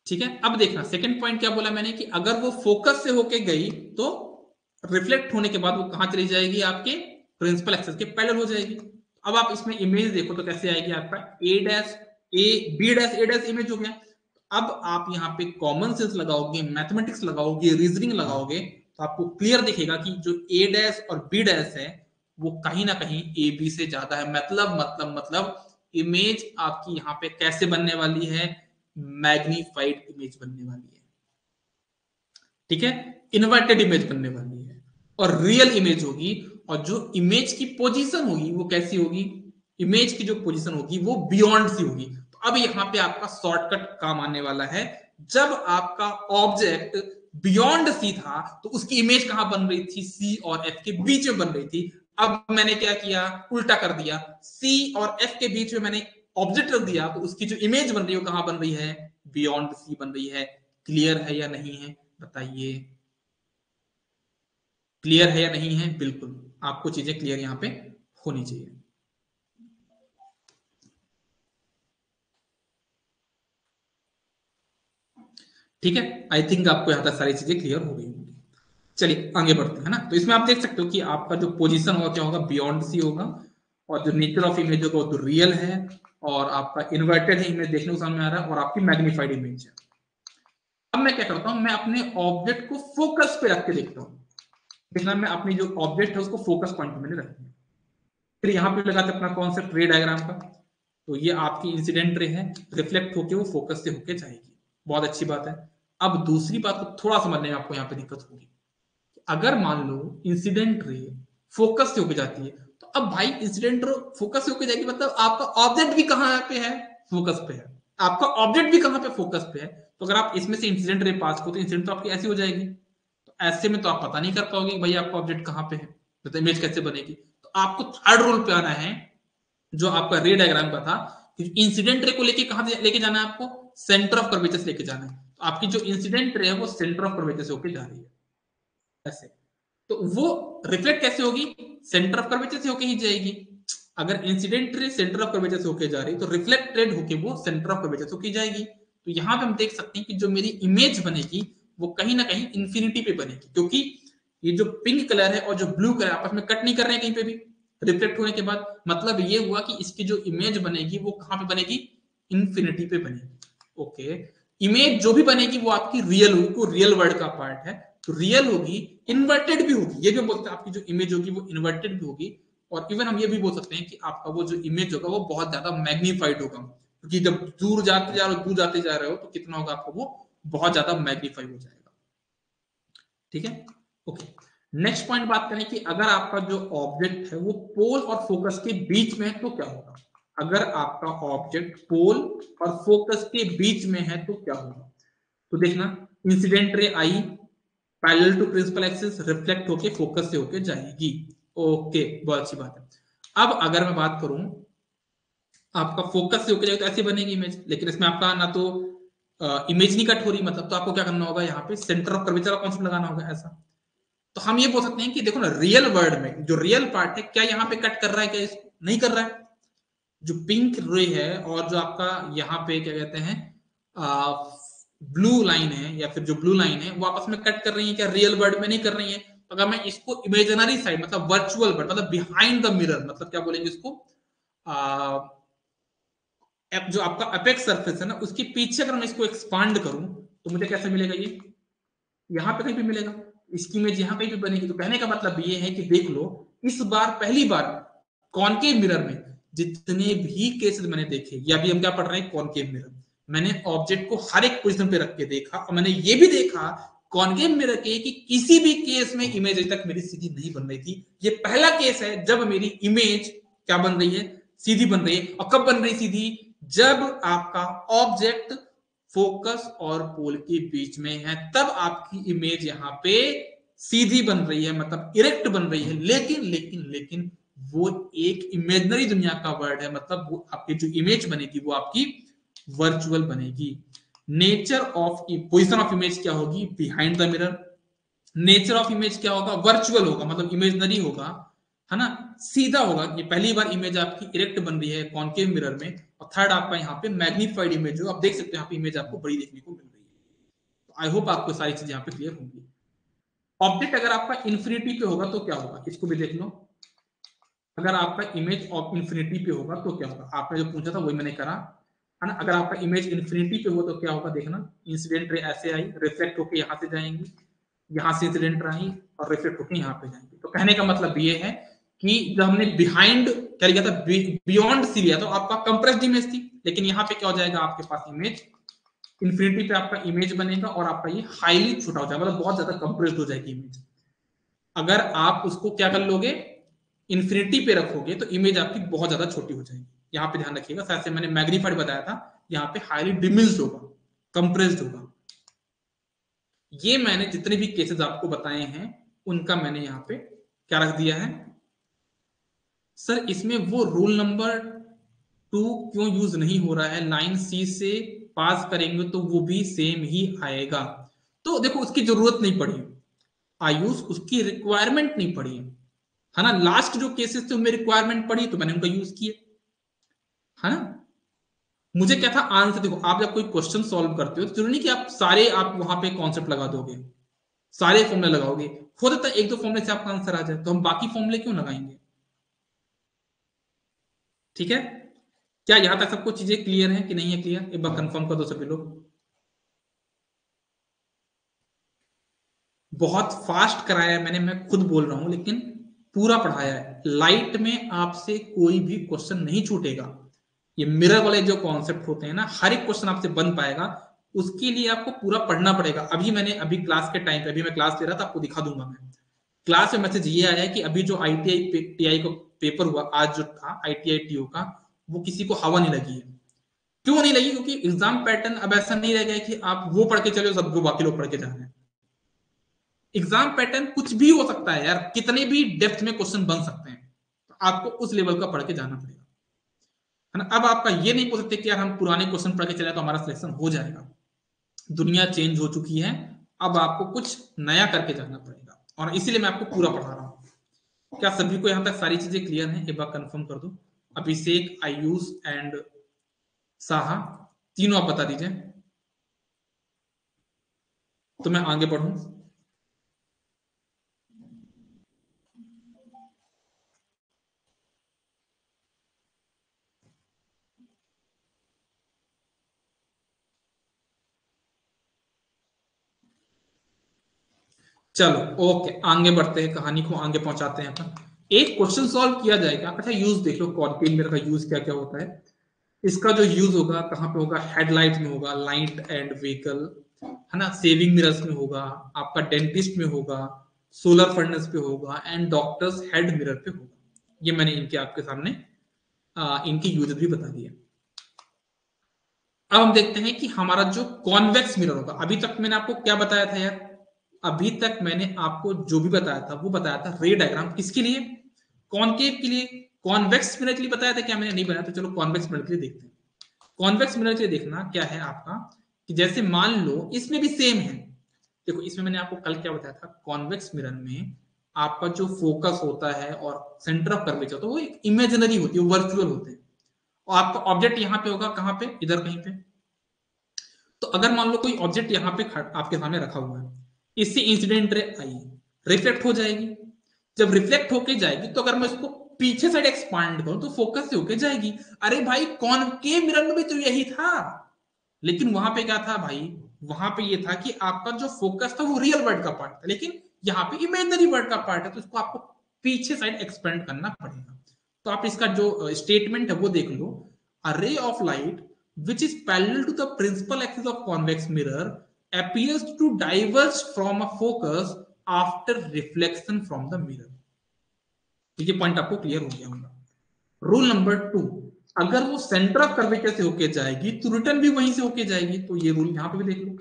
ठीक है, अब देखना सेकंड पॉइंट क्या बोला मैंने, कि अगर वो फोकस से होके गई तो रिफ्लेक्ट होने के बाद वो कहां चली जाएगी, आपके प्रिंसिपल एक्सिस के पैरेलल हो जाएगी। अब आप इसमें इमेज देखो तो कैसे आएगी, आपका A dash A B dash A dash image हो गया। अब आप यहाँ पे कॉमन सेंस लगाओगे, मैथमेटिक्स लगाओगे, रीजनिंग लगाओगे, तो आपको क्लियर दिखेगा कि जो ए डैश और बी डैश है वो कहीं ना कहीं ए बी से ज्यादा है। मतलब इमेज आपकी यहाँ पे कैसे बनने वाली है, मैग्नीफाइड इमेज बनने वाली है। ठीक है, इन्वर्टेड इमेज बनने वाली है और रियल इमेज होगी। और जो इमेज की पोजीशन होगी वो कैसी होगी, इमेज की जो पोजीशन होगी वो बियॉन्ड सी होगी। तो अब यहां पे आपका शॉर्टकट काम आने वाला है। जब आपका ऑब्जेक्ट बियॉन्ड सी था तो उसकी इमेज कहां बन रही थी, सी और एफ के बीच में बन रही थी। अब मैंने क्या किया, उल्टा कर दिया, सी और एफ के बीच में मैंने ऑब्जेक्ट रख दिया, तो उसकी जो इमेज बन रही है वो कहां बन रही है, बियॉन्ड सी बन रही है। क्लियर है या नहीं है बताइए, क्लियर है या नहीं है? बिल्कुल आपको चीजें क्लियर यहां पे होनी चाहिए। ठीक है, आई थिंक आपको यहां तक सारी चीजें क्लियर हो गई होंगी। चलिए आगे बढ़ते हैं ना। तो इसमें आप देख सकते हो कि आपका जो पोजीशन होगा क्या होगा, बियॉन्ड सी होगा। और जो नेचर ऑफ इमेज होगा वो तो रियल है, और आपका इन्वर्टेड है इमेज, देखने को सामने आ रहा है, और आपकी मैग्नीफाइड इमेज है। अब मैं क्या करता हूं, मैं अपने ऑब्जेक्ट को फोकस पे रख के देखता हूं। देखना, मैं अपनी जो ऑब्जेक्ट है उसको फोकस पॉइंट पे मैंने रख दिया। फिर यहां पे लगाते अपना कॉन्सेप्ट रे डायग्राम का। तो ये आपकी इंसिडेंट रे है, रिफ्लेक्ट होके वो फोकस से होके जाएगी। बहुत अच्छी बात है। अब दूसरी बात को थोड़ा समझने में आपको यहाँ पे दिक्कत होगी। अगर मान लो इंसिडेंट रे फोकस से होके जाती है, तो अब भाई इंसिडेंट रे फोकस से होके जाएगी, मतलब आपका ऑब्जेक्ट भी कहाँ पे है, फोकस पे है। आपका ऑब्जेक्ट भी कहाँ पे, फोकस पे है। तो अगर आप इसमें से इंसिडेंट रे पास को, तो इंसिडेंट तो आपकी ऐसी हो जाएगी। तो ऐसे में तो आप पता नहीं कर पाओगे भाई आपका ऑब्जेक्ट कहाँ पे है, तो इमेज कैसे बनेगी। तो आपको थर्ड रूल पे आना है, जो आपका रे डायग्राम का था, कि इंसिडेंट रे को लेके कहां लेके जाना है आपको, सेंटर ऑफ कर्वेचर से लेके जाना है। तो आपकी जो इंसिडेंट रे है वो सेंटर ऑफ कर्वेचर से होके जा रही है ऐसे। तो वो रिफ्लेक्ट कैसे होगी, सेंटर ऑफ कर्वेचर से होके ही जाएगी। अगर incident ray centre of curvature से होके जा रही है, तो रिफ्लेक्टेड होके वो सेंटर ऑफ कर्वेचर से होके जाएगी। तो यहां पे हम देख सकते हैं कि जो मेरी इमेज बनेगी वो कहीं ना कहीं इंफिनिटी पे बनेगी, क्योंकि ये जो पिंक कलर है और जो ब्लू कलर आपस में कट नहीं कर रहे हैं कहीं पे भी रिफ्लेक्ट होने के बाद। मतलब ये हुआ कि इसकी जो इमेज बनेगी वो कहां पे बनेगी, इंफिनिटी पे बनेगी। ओके, इमेज जो भी बनेगी वो आपकी रियल होगी, वो रियल वर्ल्ड का पार्ट है। तो रियल होगी, इन्वर्टेड भी होगी, ये जो बोलते हैं आपकी जो इमेज होगी वो इन्वर्टेड भी होगी। और इवन हम ये भी बोल सकते हैं कि आपका वो जो इमेज होगा वो बहुत ज्यादा मैग्नीफाइड होगा, क्योंकि जब दूर जाते जा रहे हो, दूर जाते जा रहे हो, तो कितना होगा आपको, वो बहुत ज्यादा मैग्नीफाई हो जाएगा। ठीक है, ओके। नेक्स्ट पॉइंट बात करें कि अगर आपका जो ऑब्जेक्ट है वो पोल और फोकस के बीच में है तो क्या होगा। अगर आपका ऑब्जेक्ट पोल और फोकस के बीच में है तो क्या होगा। तो देखना, incident ray I parallel to principal axis, reflect होके फोकस से होके जाएगी। ओके, बहुत अच्छी बात है। अब अगर मैं बात करूं आपका फोकस से होके जाएगी तो ऐसी बनेगी इमेज, लेकिन इसमें आपका ना तो इमेज नहीं कट हो रही, मतलब तो आपको क्या करना होगा, यहाँ पे सेंटर ऑफ कर्वेचर का कॉन्सेप्ट लगाना होगा ऐसा। तो हम ये बोल सकते हैं कि देखो ना, रियल वर्ल्ड में जो रियल पार्ट है, क्या यहाँ पे कट कर रहा है, क्या इसको नहीं कर रहा है। जो पिंक रे है और जो आपका यहाँ पे क्या कहते हैं ब्लू लाइन है, या फिर जो ब्लू लाइन है वो आपस में कट कर रही है, क्या रियल वर्ल्ड में नहीं कर रही है। तो अगर मैं इसको इमेजिनरी साइड, मतलब वर्चुअल वर्ल्ड, मतलब बिहाइंड द मिरर, मतलब क्या बोलेंगे इसको, जो आपका अपेक्स सरफेस है ना, उसके पीछे अगर मैं इसको एक्सपांड करूं तो मुझे कैसे मिलेगा, ये यहां पे कहीं भी मिलेगा, इसकी इमेज यहां कहीं भी बनेगी। तो कहने का मतलब ये है कि देख लो, इस बार पहली बार कॉनकेव मिरर में जितने भी केसेस मैंने देखे, या अभी हम क्या पढ़ रहे हैं, कॉनकेव मिरर, मैंने ऑब्जेक्ट को हर एक पोजीशन पे रख के देखा, और मैंने ये भी देखा कॉनकेव मिरर के कि किसी भी केस में इमेज अभी तक मेरी सीधी नहीं बन रही थी। ये पहला केस है जब मेरी इमेज क्या बन रही है, सीधी बन रही है। और कब बन रही सीधी, जब आपका ऑब्जेक्ट फोकस और पोल के बीच में है, तब आपकी इमेज यहां पे सीधी बन रही है, मतलब इरेक्ट बन रही है। लेकिन लेकिन लेकिन वो एक इमेजिनरी दुनिया का वर्ड है, मतलब वो आपकी जो इमेज बनेगी वो आपकी वर्चुअल बनेगी। Nature of position of image क्या होगी, behind the mirror. Nature of image क्या होगा, वर्चुअल होगा, मतलब इमेजनरी होगा, है ना, सीधा होगा। ये पहली बार इमेज आपकी इरेक्ट बन रही है कॉनकेव मिरर में। और थर्ड आपका यहाँ पे मैग्नीफाइड इमेज हो, आप देख सकते हो यहाँ पे इमेज आपको बड़ी देखने को मिल रही है। तो आई होप आपको सारी चीजें यहाँ पे क्लियर होंगी। ऑब्जेक्ट अगर आपका इन्फिनिटी पे होगा तो क्या होगा, इसको भी देख लो। अगर आपका इमेज ऑफ इन्फिनिटी पे होगा तो क्या होगा, आपने जो पूछा था वही मैंने करा, है ना। अगर आपका इमेज इन्फिनिटी पे हो तो क्या होगा, देखना, इंसिडेंट रे ऐसे आई, रिफ्लेक्ट होकर यहाँ से जाएंगी, यहाँ से इंसिडेंट रे आई और रिफ्लेक्ट होकर यहाँ पे जाएंगी। तो कहने का मतलब ये है कि जब हमने बिहाइंड क्या लिया था, बियॉन्ड सी लिया, तो आपका कंप्रेस्ड इमेज थी। लेकिन यहाँ पे क्या हो जाएगा, आपके पास इमेज इन्फिनिटी पे आपका इमेज बनेगा और आपका ये हाईली छोटा हो जाएगा, मतलब बहुत ज्यादा कंप्रेस्ड हो जाएगी इमेज। अगर आप उसको क्या कर लोगे, इन्फिनिटी पे रखोगे तो इमेज आपकी बहुत ज्यादा छोटी हो जाएगी। यहाँ पे ध्यान रखिएगा, जैसे मैंने मैग्नीफाइड बताया था, यहाँ पे हाईली डिमिन्स्ड होगा, कंप्रेस्ड होगा। ये मैंने जितने भी केसेस आपको बताए हैं उनका मैंने यहाँ पे क्या रख दिया है। सर इसमें वो रूल नंबर 2 क्यों यूज नहीं हो रहा है, लाइन सी से पास करेंगे तो वो भी सेम ही आएगा। तो देखो उसकी जरूरत नहीं पड़ी आयुष, उसकी रिक्वायरमेंट नहीं पड़ी है ना। लास्ट जो केसेस थे उनमें रिक्वायरमेंट पड़ी तो मैंने उनका यूज किया, है ना। मुझे क्या था आंसर, देखो आप जब कोई क्वेश्चन सॉल्व करते हो तो जरूरी नहीं कि आप सारे आप वहां पे कॉन्सेप्ट लगा दोगे, सारे फॉर्मुले लगाओगे। हो सकता है एक दो फॉर्मुले से आपका आंसर आ जाए, तो हम बाकी फॉर्मुले क्यों लगाएंगे। ठीक है, क्या यहां तक सबको चीजें क्लियर है कि नहीं है क्लियर, एक बार कंफर्म कर दो सभी लोग। बहुत फास्ट कराया है मैंने, मैं खुद बोल रहा हूं, लेकिन पूरा पढ़ाया है। लाइट में आपसे कोई भी क्वेश्चन नहीं छूटेगा, ये मिरर वाले जो कॉन्सेप्ट होते हैं ना, हर एक क्वेश्चन आपसे बन पाएगा, उसके लिए आपको पूरा पढ़ना पड़ेगा। अभी क्लास के टाइम पे, अभी मैं क्लास ले रहा था, आपको दिखा दूंगा मैं। क्लास में मैसेज ये आया है कि अभी जो ITI TI को पेपर हुआ आज जो था ITI TO का, वो किसी को हवा नहीं लगी है। क्यों नहीं लगी? क्योंकि एग्जाम पैटर्न अब ऐसा नहीं रह गया कि आप वो पढ़ के चलो सब जो बाकी लोग पढ़ के जा रहे हैं। एग्जाम पैटर्न कुछ भी हो सकता है यार, कितने भी डेप्थ में क्वेश्चन बन सकते हैं, तो आपको उस लेवल का पढ़ के जाना पड़ेगा, है ना। अब आपका ये नहीं बोल सकते कि यार हम पुराने क्वेश्चन पढ़ के चले तो हमारा सिलेक्शन हो जाएगा। दुनिया चेंज हो चुकी है, अब आपको कुछ नया करके जाना पड़ेगा, और इसीलिए मैं आपको पूरा पढ़ा रहा हूँ। क्या सभी को यहां तक सारी चीजें क्लियर हैं? एक बार कंफर्म कर दो। अभिषेक, आयुष एंड साहा, तीनों आप बता दीजिए तो मैं आगे बढ़ूं। चलो ओके, आगे बढ़ते हैं, कहानी को आगे पहुंचाते हैं अपन। एक क्वेश्चन सॉल्व किया जाएगा। अच्छा यूज देख लो, कॉन्केव मिरर का यूज क्या क्या होता है। इसका जो यूज होगा कहां पे होगा? हेडलाइट में होगा, लाइट एंड व्हीकल, है ना, सेविंग मिरर्स में होगा, आपका डेंटिस्ट में होगा, सोलर फर्नेस पे होगा, एंड डॉक्टर्स हेड मिरर पे होगा। ये मैंने इनके आपके सामने इनके यूज भी बता दिए। अब हम देखते हैं कि हमारा जो कॉन्वेक्स मिरर होगा, अभी तक मैंने आपको क्या बताया था यार? अभी तक मैंने आपको जो भी बताया था वो बताया था रे डायग्राम किसके लिए? कॉनकेव के लिए। कॉन्वेक्स मिरर के लिए बताया था क्या? मैंने नहीं बनाया, तो चलो कॉन्वेक्स मिरर के लिए देखते हैं। कॉन्वेक्स मिरर के लिए देखना क्या है आपका, कि जैसे मान लो इसमें भी सेम है। देखो इसमें मैंने आपको कल क्या बताया था, कॉन्वेक्स मिरर में आपका जो फोकस होता है और सेंटर ऑफ कर्वेचर होता है वो एक इमेजिनरी होती है, वर्चुअल होते हैं, और आपका ऑब्जेक्ट यहाँ पे होगा, कहां पे? इधर कहीं पे। तो अगर मान लो कोई ऑब्जेक्ट यहाँ पे आपके सामने रखा हुआ है, इससे इंसिडेंट रे आई रिफ्लेक्ट हो जाएगी। जब रिफ्लेक्ट होके जाएगी तो अगर मैं इसको पीछे साइड एक्सपांड करूं तो फोकस से होके जाएगी। अरे भाई कॉनकेव मिरर में भी तो यही था, लेकिन वहां पे क्या था भाई? वहां पे ये था कि आपका जो फोकस था वो रियल वर्ल्ड का पार्ट था, लेकिन यहाँ पे इमेजिनरी वर्ल्ड का पार्ट है, तो इसको आपको पीछे साइड एक्सपेंड करना पड़ेगा। तो आप इसका जो स्टेटमेंट है वो देख लो। A ray of light which is parallel to the principal axis of convex mirror appears to diverge from a focus after reflection from the mirror। ये पॉइंट आपको क्लियर हो गया होगा। रूल नंबर 2, अगर वो सेंटर ऑफ कर्वेचर से होके जाएगी तो रिटर्न भी वहीं से होके जाएगी। तो ये रूल यहाँ पे भी देख लो,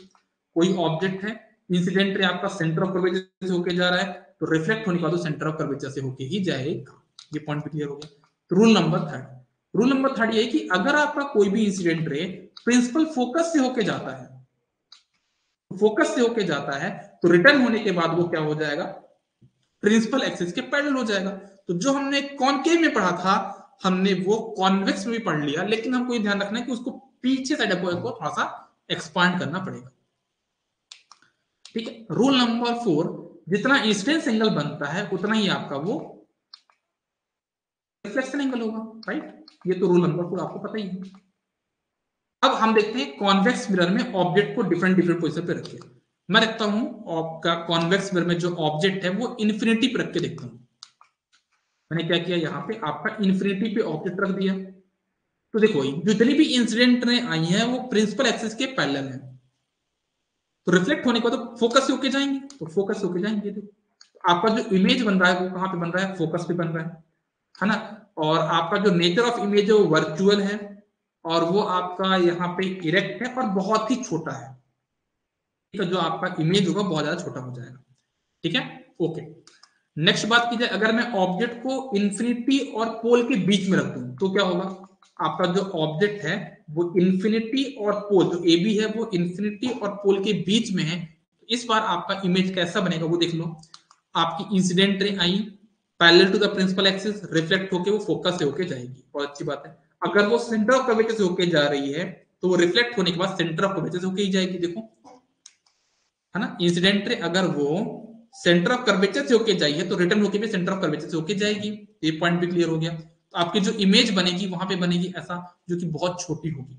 कोई ऑब्जेक्ट है, इंसिडेंट रे आपका सेंटर ऑफ कर्वेचर से होके जा रहा है, तो रिफ्लेक्ट होने के बाद सेंटर ऑफ कर्वेचर से होके ही जाएगा। ये पॉइंट भी क्लियर हो गया। तो रूल नंबर थर्ड ये कि अगर आपका कोई भी इंसिडेंट रे प्रिंसिपल फोकस से होके जाता है, तो रिटर्न होने के बाद वो क्या हो जाएगा? प्रिंसिपल एक्सिस के पैरेलल हो जाएगा। तो जो हमने कॉनकेव में पढ़ा था, हमने वो कॉन्वेक्स में भी पढ़ लिया, लेकिन हमको ये ध्यान रखना है कि उसको पीछे साइड को थोड़ा सा एक्सपांड करना पड़ेगा। ठीक है। रूल नंबर 4, जितना इंसिडेंस एंगल बनता है उतना ही आपका वो रिफ्लेक्शन एंगल होगा, राइट। ये तो रूल नंबर 4 आपको पता ही है। अब हम देखते हैं कॉन्वेक्स मिरर में ऑब्जेक्ट को डिफरेंट पोजीशन पे रखिए। मैं रखता हूं आपका कॉन्वेक्स मिरर में जो ऑब्जेक्ट है वो इन्फिनिटी पे रख के देखता हूं। मैंने क्या किया, यहाँ पे आपका इन्फिनिटी पे ऑब्जेक्ट रख दिया। तो देखो जितनी भी इंसिडेंट आई हैं वो प्रिंसिपल एक्सिस के पैरेलल है, तो रिफ्लेक्ट होने के बाद तो फोकस से होके जाएंगे, तो फोकस से होके जाएंगे। तो आपका जो इमेज बन रहा है वो कहाँ पे बन रहा है? फोकस पे बन रहा है ना। और आपका जो नेचर ऑफ इमेज है वो वर्चुअल है, और वो आपका यहाँ पे इरेक्ट है और बहुत ही छोटा है। जो आपका इमेज होगा बहुत ज्यादा छोटा हो जाएगा। ठीक है, ओके। नेक्स्ट बात की जाए, अगर मैं ऑब्जेक्ट को इन्फिनिटी और पोल के बीच में रख दूं तो क्या होगा? आपका जो ऑब्जेक्ट है वो इन्फिनिटी और पोल, जो ए बी है वो इन्फिनिटी और पोल के बीच में है। इस बार आपका इमेज कैसा बनेगा वो देख लो। आपकी incident ray I parallel to the principal axis, reflect होके वो फोकस से होके जाएगी, बहुत अच्छी बात है। अगर वो सेंटर ऑफ कर्वेचर से होके जा रही है तो वो रिफ्लेक्ट होने के बाद सेंटर ऑफ कर्वेचर से होके ही जाएगी, देखो, है ना। इंसिडेंट रे अगर वो सेंटर ऑफ कर्वेचर से होके जाइए तो रिटर्न होके भी सेंटर ऑफ कर्वेचर से होके जाएगी। ये पॉइंट भी क्लियर हो गया। तो आपकी जो इमेज बनेगी वहां पे बनेगी ऐसा, जो कि बहुत छोटी होगी।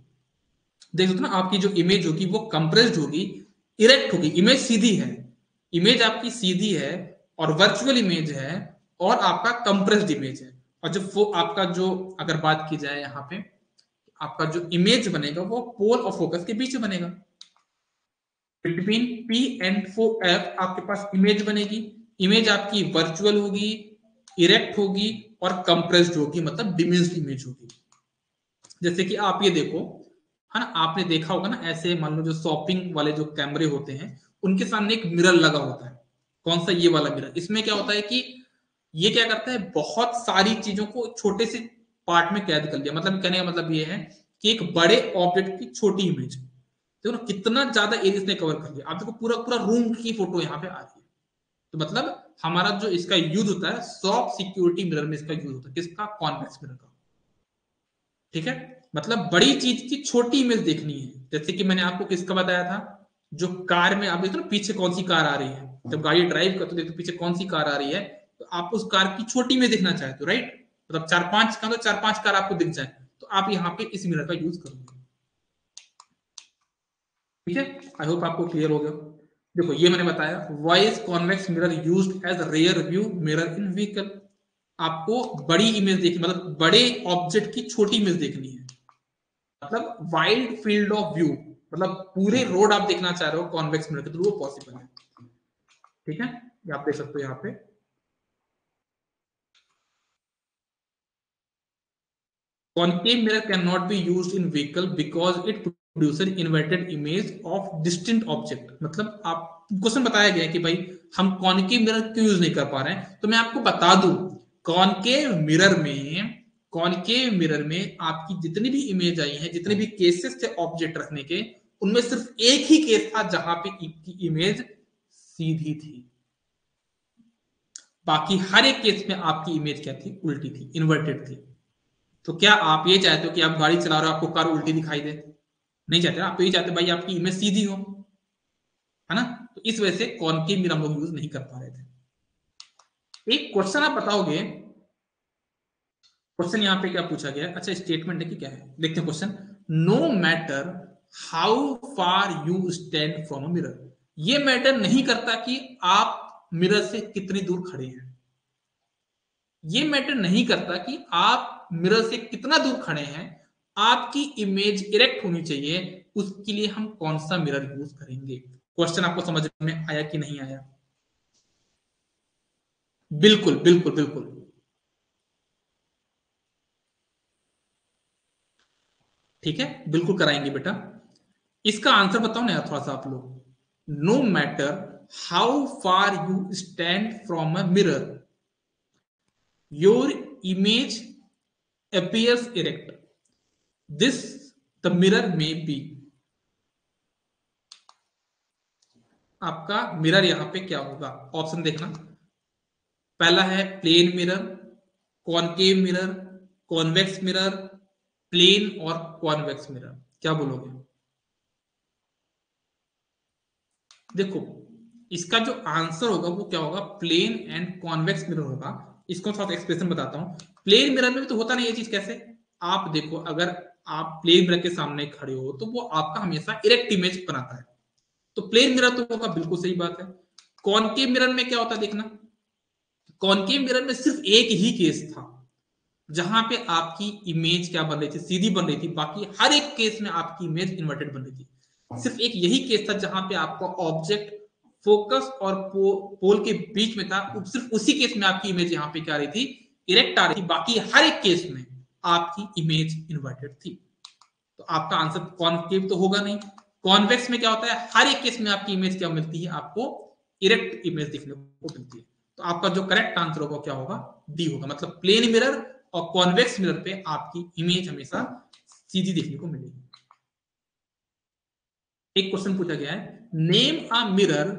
देख सकते ना, आपकी जो इमेज होगी वो कंप्रेस्ड होगी, इरेक्ट होगी। इमेज सीधी है, इमेज आपकी सीधी है और वर्चुअल इमेज है, और आपका कंप्रेस्ड इमेज है। और जो आपका जो अगर बात की जाए यहाँ पे आपका जो इमेज बनेगा वो पोल और फोकस के बीच में बनेगा। बिटवीन P एंड F आपके पास इमेज बनेगी। इमेज आपकी वर्चुअल होगी, इरेक्ट होगी और कंप्रेस्ड होगी, मतलब डिमिनिश्ड इमेज होगी। जैसे कि आप ये देखो, है ना, आपने देखा होगा ना, ऐसे मान लो जो शॉपिंग वाले जो कैमरे होते हैं उनके सामने एक मिरर लगा होता है। कौन सा? ये वाला मिरर। इसमें क्या होता है कि ये क्या करता है, बहुत सारी चीजों को छोटे से पार्ट में कैद कर लिया। मतलब कहने का मतलब ये है कि एक बड़े ऑब्जेक्ट की छोटी इमेज, देखो ना कितना ज्यादा एरिया इसने कवर कर लिया। आप देखो पूरा पूरा रूम की फोटो यहाँ पे आ रही है। तो मतलब हमारा जो इसका यूज होता है सॉफ्ट सिक्योरिटी मिरर में इसका यूज होता है। किसका? कॉन्वेक्स मिरर का। ठीक है, मतलब बड़ी चीज की छोटी इमेज देखनी है। जैसे कि मैंने आपको किसका बताया था, जो कार में आप देखो ना पीछे कौन सी कार आ रही है, जब गाड़ी ड्राइव करते हो देखो पीछे कौन सी कार आ रही है, तो आप उस कार की छोटी में देखना चाहते हो, राइट? मतलब चार पांच का, तो चार पांच कार आपको दिख जाए, तो आप यहाँ पे इस मिरर का यूज करोगे। ठीक है, आई होप आपको क्लियर हो गया। देखो ये मैंने बताया, why is convex mirror used as rear view mirror in vehicle. आपको बड़ी इमेज देखनी, मतलब बड़े ऑब्जेक्ट की छोटी इमेज देखनी है, मतलब वाइड फील्ड ऑफ व्यू, मतलब पूरे रोड आप देखना चाह रहे हो कॉन्वेक्स मिरर के थ्रू, वो पॉसिबल है। ठीक है, ये आप देख सकते हो यहाँ पे। Concave mirror cannot be used in vehicle because it produces inverted image of distant object। मतलब आप क्वेश्चन बताया गया है कि भाई हम कॉन्केव मिरर क्यों यूज नहीं कर पा रहे हैं, तो मैं आपको बता दूं, कॉन्केव मिरर में, कॉन्केव मिरर में आपकी जितनी भी इमेज आई है, जितने भी केसेस थे ऑब्जेक्ट रखने के, उनमें सिर्फ एक ही केस था जहां पे इमेज सीधी थी। बाकी हर एक केस में आपकी इमेज क्या थी? उल्टी थी, इन्वर्टेड थी। तो क्या आप ये चाहते हो कि आप गाड़ी चला रहे हो आपको कार उल्टी दिखाई दे? नहीं चाहते। आप तो ये चाहते हो भाई आपकी इमेज सीधी हो, है ना? तो इस वजह से कॉनकेव मिरर हम लोग यूज नहीं कर पा रहे थे। एक क्वेश्चन आप बताओगे, क्वेश्चन यहाँ पे क्या पूछा गया है? अच्छा स्टेटमेंट है कि क्या है, देखते हैं question. No matter how far you stand from a mirror. ये मैटर नहीं करता कि आप मिरर से कितनी दूर खड़े हैं। ये मैटर नहीं करता कि आप मिरर से कितना दूर खड़े हैं, आपकी इमेज इरेक्ट होनी चाहिए, उसके लिए हम कौन सा मिरर यूज करेंगे। क्वेश्चन आपको समझ में आया कि नहीं आया? बिल्कुल बिल्कुल बिल्कुल। ठीक है, बिल्कुल कराएंगे बेटा। इसका आंसर बताओ ना यार थोड़ा सा आप लोग। No matter how far you stand from a mirror, your image appears erect, this the mirror may be। आपका मिरर यहां पे क्या होगा? ऑप्शन देखना। पहला है plane mirror, concave mirror, convex mirror, plane और कॉन्वेक्स मिरर। क्या बोलोगे? देखो इसका जो आंसर होगा वो क्या होगा? प्लेन एंड कॉन्वेक्स मिरर होगा। इसको थोड़ा सा एक्सप्रेशन बताता हूं। प्लेन मिरर में तो होता नहीं ये चीज। कैसे? आप देखो, अगर आप प्लेन मिरर के सामने खड़े हो तो वो आपका हमेशा इरेक्ट इमेज बनाता है, तो प्लेन मिरर तो होगा, बिल्कुल सही बात है। कॉनकेव मिरर में क्या होता है देखना, कॉनकेव मिरर में सिर्फ एक ही केस था जहां पे आपकी इमेज क्या बन रही थी? सीधी बन रही थी। बाकी हर एक केस में आपकी इमेज इन्वर्टेड बन रही थी। सिर्फ एक यही केस था जहां पे आपका ऑब्जेक्ट फोकस और पोल के बीच में था, सिर्फ उसी केस में आपकी इमेज यहाँ पे क्या आ रही थी? इरेक्ट आ रही थी। बाकी हर एक केस में आपकी इमेज इन्वर्टेड थी। तो आपका आंसर कॉनकेव तो होगा नहीं। कॉन्वेक्स में क्या होता है? हर एक केस में आपकी इमेज क्या मिलती है? आपको इरेक्ट इमेज देखने को मिलती है। तो आपका जो करेक्ट आंसर होगा क्या होगा? डी होगा। मतलब प्लेन मिरर और कॉन्वेक्स मिरर पे आपकी इमेज हमेशा सीधी देखने को मिलेगी। एक क्वेश्चन पूछा गया है, name a mirror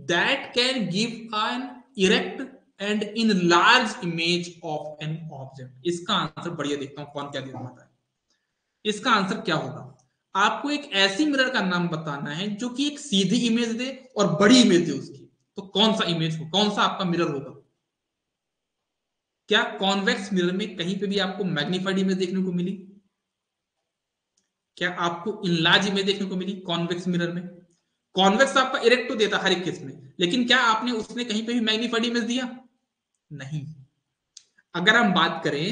that can give an erect and in large image of an object. इसका आंसर बढ़िया, देखता हूं कौन क्या दे पाता है। इसका आंसर क्या होगा? आपको एक ऐसी मिरर का नाम बताना है जो कि एक सीधी इमेज दे और बड़ी इमेज दे उसकी। तो कौन सा इमेज हो, कौन सा आपका मिरर होगा? क्या कॉन्वेक्स मिरर में कहीं पे भी आपको मैग्नीफाइड इमेज देखने को मिली? क्या आपको इनलार्ज इमेज देखने को मिली कॉन्वेक्स मिरर में? कॉन्वेक्स आपका इरेक्ट तो देता हर एक केस में, लेकिन क्या आपने उसमें कहीं पे भी मैग्नीफाइड इमेज दिया? नहीं। अगर हम बात करें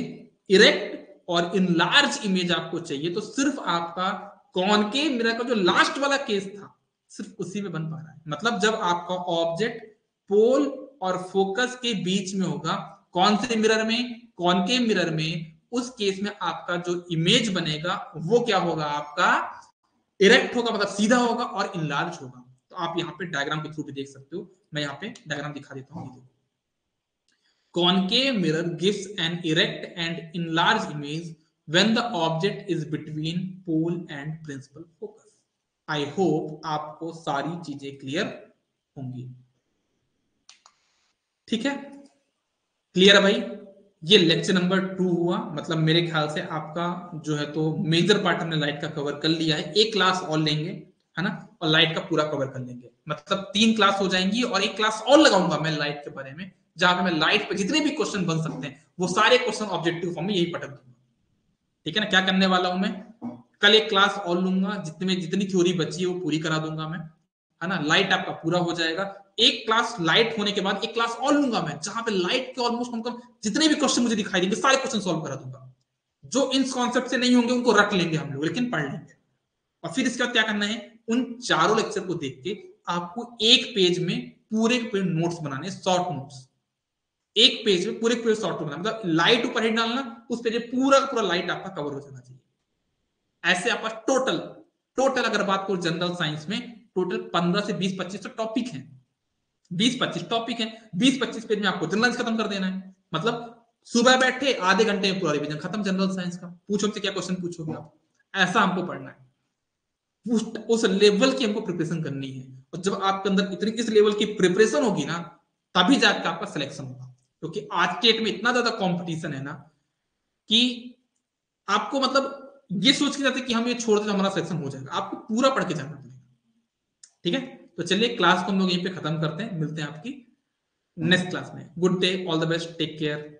इरेक्ट और इन लार्ज इमेज आपको चाहिए, तो सिर्फ आपका कॉनकेव मिरर का जो लास्ट वाला केस था सिर्फ उसी में बन पा रहा है। मतलब जब आपका ऑब्जेक्ट पोल और फोकस के बीच में होगा, कौन से मिरर में, कॉनकेव मिरर में, उस केस में आपका जो इमेज बनेगा वो क्या होगा, आपका इरेक्ट होगा, मतलब सीधा होगा और इनलार्ज होगा। तो आप यहाँ पे डायग्राम के थ्रू भी देख सकते हो, मैं यहाँ पे डायग्राम दिखा देता हूँ। Concave mirror gives an erect and enlarged image when the object is between pole and principal focus. I hope आपको सारी चीजें क्लियर होंगी। ठीक है, क्लियर है भाई? ये लेक्चर नंबर 2 हुआ। मतलब मेरे ख्याल से आपका जो है तो मेजर पार्ट हमने लाइट का कवर कर लिया है। एक क्लास और लेंगे, है ना, और लाइट का पूरा कवर कर लेंगे। मतलब 3 क्लास हो जाएंगी और एक क्लास और लगाऊंगा मैं लाइट के बारे में, जहां पे मैं लाइट पे जितने भी क्वेश्चन बन सकते हैं वो सारे क्वेश्चन ऑब्जेक्टिव फॉर्म में यही पटक दूंगा। ठीक है ना, क्या करने वाला हूं मैं, कल एक क्लास और लूंगा, जितनी थ्योरी बची है वो पूरी करा दूंगा मैं, है ना। लाइट आपका पूरा हो जाएगा। एक क्लास लाइट होने के बाद एक क्लास और लूंगा मैं, जहां पे लाइट के ऑलमोस्ट मतलब जितने भी क्वेश्चन मुझे दिखाई देंगे सारे क्वेश्चन सॉल्व करा दूंगा। जो इन कॉन्सेप्ट से नहीं होंगे उनको रख लेंगे हम लोग, लेकिन पढ़ लेंगे। और फिर इसके बाद क्या करना है, उन चारों लेक्चर को देख के आपको एक पेज में पूरे नोट्स बनाने, शॉर्ट नोट्स। एक पेज में पूरे पूरे शॉर्ट नोट बनाना, मतलब लाइट ऊपर हेड डालना, उस पेज पूरा पूरा लाइट आपका कवर हो जाना चाहिए। ऐसे आपका टोटल टोटल अगर बात करो जनरल साइंस में, टोटल 15 से 20-25 तो टॉपिक है, 20-25 टॉपिक है। 20-25 पेज में आपको जनरल खत्म कर देना है। मतलब सुबह बैठे आधे घंटे में पूरा रिवीजन खत्म जनरल साइंस का। पूछो हमसे क्या क्वेश्चन पूछोगे आप, ऐसा हमको पढ़ना है। उस लेवल की हमको प्रिपरेशन करनी है। और जब आपके अंदर इतनी इस लेवल की प्रिपरेशन होगी ना, तभी जाकर आपका सिलेक्शन होगा। क्योंकि आज के डेट में इतना ज्यादा कंपटीशन है ना कि आपको मतलब ये सोच के जाते कि हम ये छोड़ दें तो हमारा सिलेक्शन हो जाएगा, आपको पूरा पढ़ के जाना पड़ेगा। ठीक है, तो चलिए क्लास को हम लोग यहीं पे खत्म करते हैं, मिलते हैं आपकी नेक्स्ट क्लास में। Good day, all the best, take care.